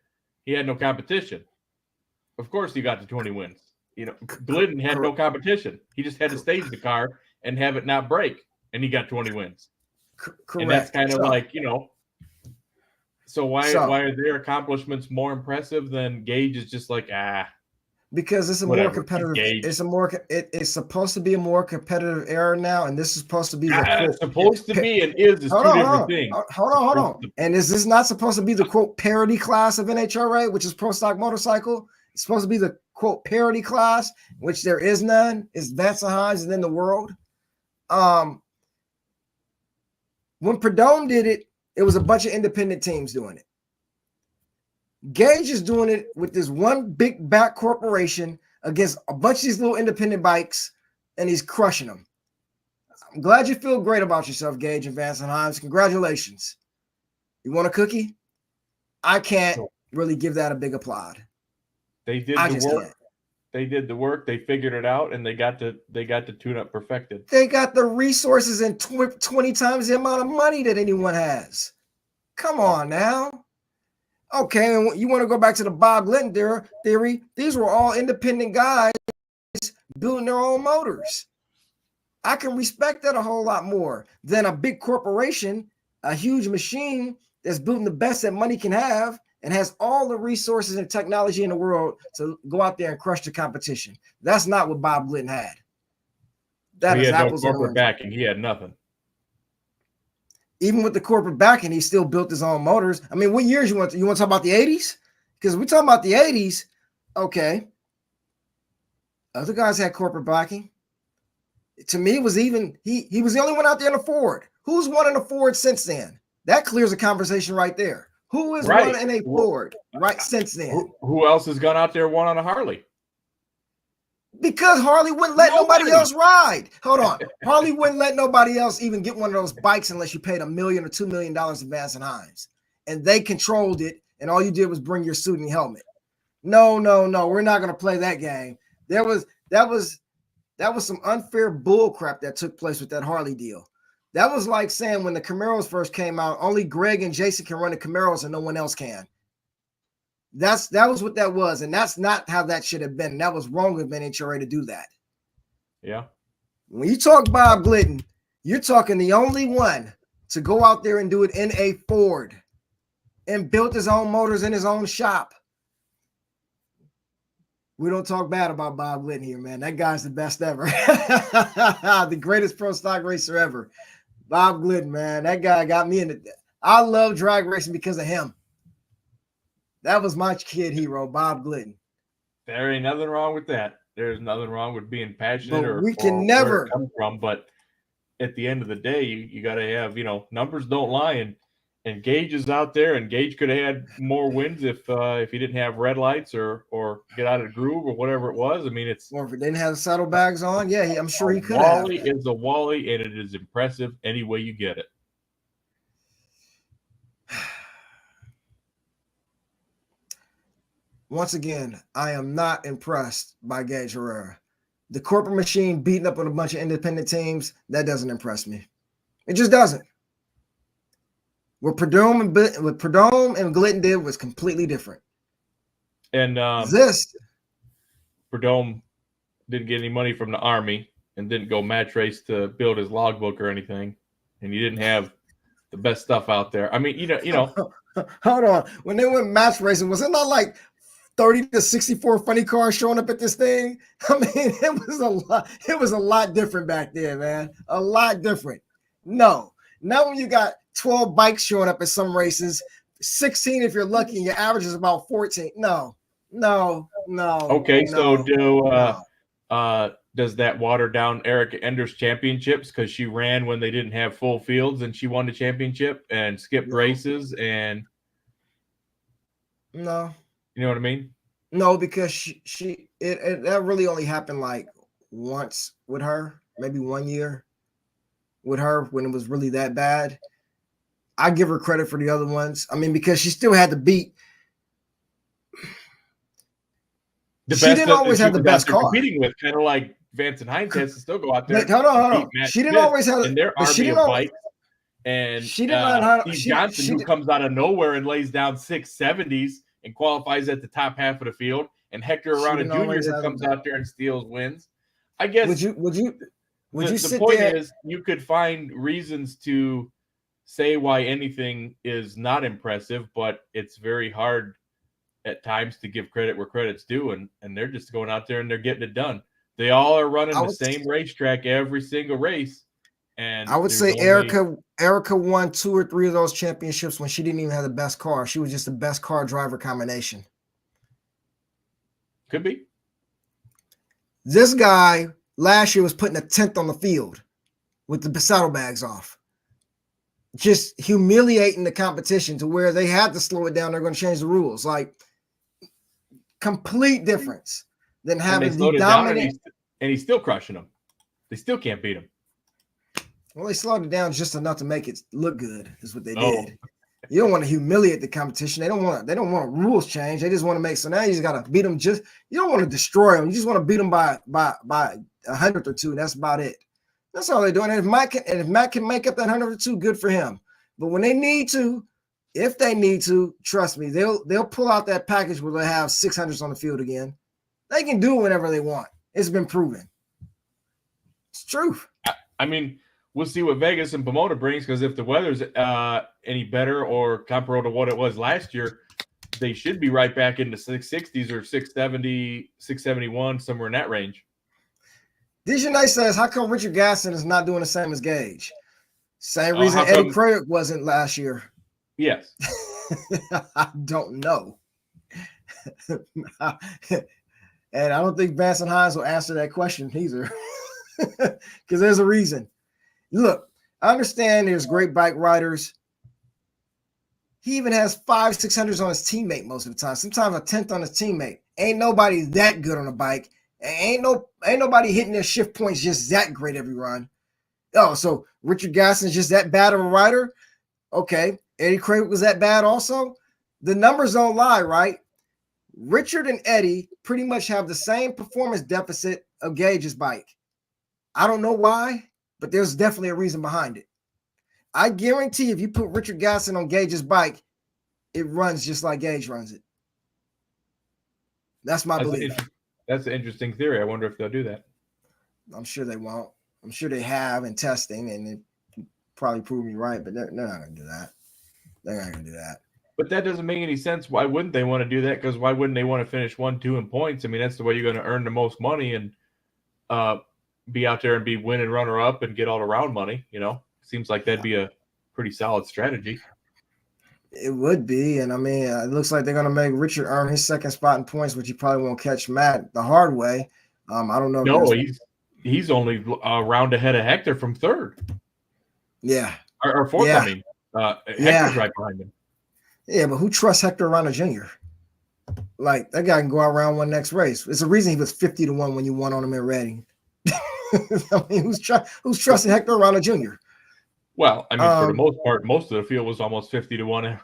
He had no competition. Of course, he got to 20 wins. You know, Glidden had no competition. He just had to stage the car and have it not break, and he got 20 wins. Correct. And that's kind of like, you know. So why are their accomplishments more impressive than Gage is just like because it's a whatever. More competitive. Gage. It's supposed to be a more competitive era now, and this is supposed to be be and is two different things. Hold on. And is this not supposed to be the quote parity class of NHRA, which is Pro Stock Motorcycle? It's supposed to be the quote parity class, which there is none. It's Vance and Hines and in the world. When Prudhomme did it, it was a bunch of independent teams doing it. Gage is doing it with this one big back corporation against a bunch of these little independent bikes, and he's crushing them. I'm glad you feel great about yourself, Gage and Vance and Hines. Congratulations. You want a cookie? I can't really give that a big applaud. They did the work. Can't. They did the work. They figured it out, and they got the tune-up perfected. They got the resources and 20 times the amount of money that anyone has. Come on now. Okay, and you want to go back to the Bob Glidden theory? These were all independent guys building their own motors. I can respect that a whole lot more than a big corporation, a huge machine that's building the best that money can have and has all the resources and technology in the world to go out there and crush the competition. That's not what Bob Glidden had. That he is had apples no corporate backing. He had nothing. Even with the corporate backing, he still built his own motors. I mean, what years you want to talk about the 80s? Because we talking about the 80s, okay. Other guys had corporate backing. To me, it was even he was the only one out there in a Ford. Who's won in a Ford since then? That clears a conversation right there. Who is one in a Ford right since then? Who else has gone out there won on a Harley? Because Harley wouldn't let nobody else ride. Hold on. Harley wouldn't let nobody else even get one of those bikes unless you paid $1 million or $2 million to Vance and Hines. And they controlled it, and all you did was bring your suit and helmet. No. We're not going to play that game. That was some unfair bull crap that took place with that Harley deal. That was like saying when the Camaros first came out, only Greg and Jason can run the Camaros and no one else can. That was what that was, and that's not how that should have been. That was wrong of NHRA to do that. Yeah. When you talk Bob Glidden, you're talking the only one to go out there and do it in a Ford and built his own motors in his own shop. We don't talk bad about Bob Glidden here, man. That guy's the best ever. The greatest pro stock racer ever. Bob Glidden, man. That guy got me into that. I love drag racing because of him. That was my kid hero, Bob Glidden. There ain't nothing wrong with that. There's nothing wrong with being passionate but we can never where it comes from. But at the end of the day, you got to have, numbers don't lie. And Gage is out there, and Gage could have had more wins if he didn't have red lights or get out of the groove or whatever it was. I mean, or if he didn't have the saddlebags on. Yeah, I'm sure he could have. Wally is a Wally, and it is impressive any way you get it. Once again, I am not impressed by Gage Herrera. The corporate machine beating up on a bunch of independent teams, that doesn't impress me. It just doesn't. What Prudhomme and Glidden did was completely different. And Prudhomme didn't get any money from the Army and didn't go match race to build his logbook or anything. And you didn't have the best stuff out there. I mean, you know. Hold on. When they went match racing, was it not like 30 to 64 funny cars showing up at this thing? I mean, it was a lot different back then, man. A lot different. No. Now when you got 12 bikes showing up at some races, 16 if you're lucky, and your average is about 14. No. Okay, so does that water down Erica Ender's championships because she ran when they didn't have full fields and she won the championship and skipped races and no. You know what I mean? No, because that really only happened like once with her, maybe 1 year with her when it was really that bad. I give her credit for the other ones. I mean, because she still had to beat. She didn't always have the best car. Competing with, kind of like Vance and Hines has to still go out there. Hold on. She didn't always have in their army of bikes. And she didn't know how. Steve Johnson, who comes out of nowhere and lays down 670s and qualifies at the top half of the field, and Hector Arana Jr. who comes out there and steals wins. I guess. Would you the point is you could find reasons to say why anything is not impressive, but it's very hard at times to give credit where credit's due, and they're just going out there and they're getting it done. They all are running the same racetrack every single race. And I would say Erica won 2 or 3 of those championships when she didn't even have the best car. She was just the best car driver combination. Could be. This guy last year was putting a 10th on the field with the saddlebags off. Just humiliating the competition to where they had to slow it down. They're going to change the rules. Like, complete difference than having the dominant. And he's still crushing them. They still can't beat him. Well, they slowed it down just enough to make it look good, is what they did. You don't want to humiliate the competition. They don't want rules change. They just want to make, so now you just got to beat them. You don't want to destroy them. You just want to beat them by 100th or 2. And that's about it. That's all they're doing. And if Matt can make up that 100th or 2, good for him. But when they need to, if they need to, trust me, they'll pull out that package where they have 600s on the field again. They can do it whenever they want. It's been proven. It's true. I mean, we'll see what Vegas and Pomona brings, because if the weather's any better or comparable to what it was last year, they should be right back into 660s or 670, 671, somewhere in that range. DJ says, how come Richard Gasson is not doing the same as Gage? Same reason Eddie Craig wasn't last year. Yes. I don't know. And I don't think Vance and Hines will answer that question either. Because there's a reason. Look, I understand there's great bike riders. He even has 500-600s on his teammate most of the time. Sometimes a 10th on his teammate. Ain't nobody that good on a bike. Ain't nobody hitting their shift points just that great every run. Oh, so Richard Gasson is just that bad of a rider? Okay. Eddie Craig was that bad also? The numbers don't lie, right? Richard and Eddie pretty much have the same performance deficit of Gage's bike. I don't know why, but there's definitely a reason behind it. I guarantee if you put Richard Gasson on Gage's bike, it runs just like Gage runs it. That's my belief. That's an interesting theory. I wonder if they'll do that. I'm sure they won't. I'm sure they have in testing, and it probably prove me right, but they're not going to do that. They're not going to do that. But that doesn't make any sense. Why wouldn't they want to do that? Because why wouldn't they want to finish 1-2 in points? I mean, that's the way you're going to earn the most money and be out there and be winning runner-up and get all around money. You know, seems like that'd be a pretty solid strategy. It would be, and I mean, it looks like they're going to make Richard earn his second spot in points, which he probably won't catch Matt the hard way. I don't know. No, he's only a round ahead of Hector from third. Yeah, or fourth. Yeah. I mean, Hector's right behind him. Yeah, but who trusts Hector Arana Jr.? Like, that guy can go out round one next race. It's a reason he was 50-1 when you won on him at Reading. I mean, who's trusting Hector Arana Jr.? Well, I mean, for the most part, most of the field was almost 50-1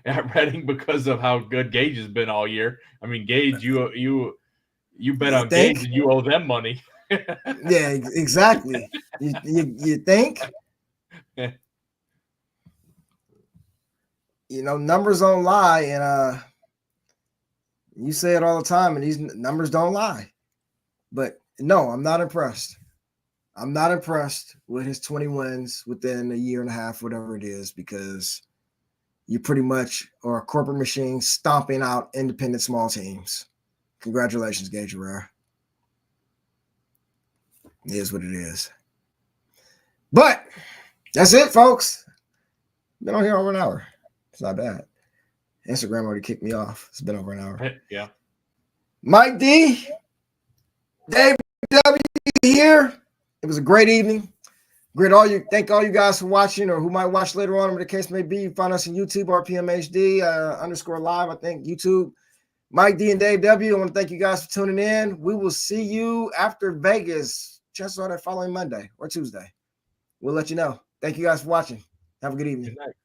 at Reading because of how good Gage has been all year. I mean, Gage, you bet on Gage and you owe them money. Yeah, exactly. You think? You know, numbers don't lie, and you say it all the time, and these numbers don't lie. But no, I'm not impressed. I'm not impressed with his 20 wins within a year and a half, whatever it is, because you pretty much are a corporate machine stomping out independent small teams. Congratulations, Gage Herrera. It is what it is. But that's it, folks. Been on here over an hour. It's not bad. Instagram already kicked me off. It's been over an hour. Yeah. Mike D, Dave W here. It was a great evening. Thank all you guys for watching, or who might watch later on, whatever the case may be. You find us on YouTube, RPMHD _ live, I think, YouTube. Mike D and Dave W. I want to thank you guys for tuning in. We will see you after Vegas. Chances are that following Monday or Tuesday. We'll let you know. Thank you guys for watching. Have a good evening. Good night.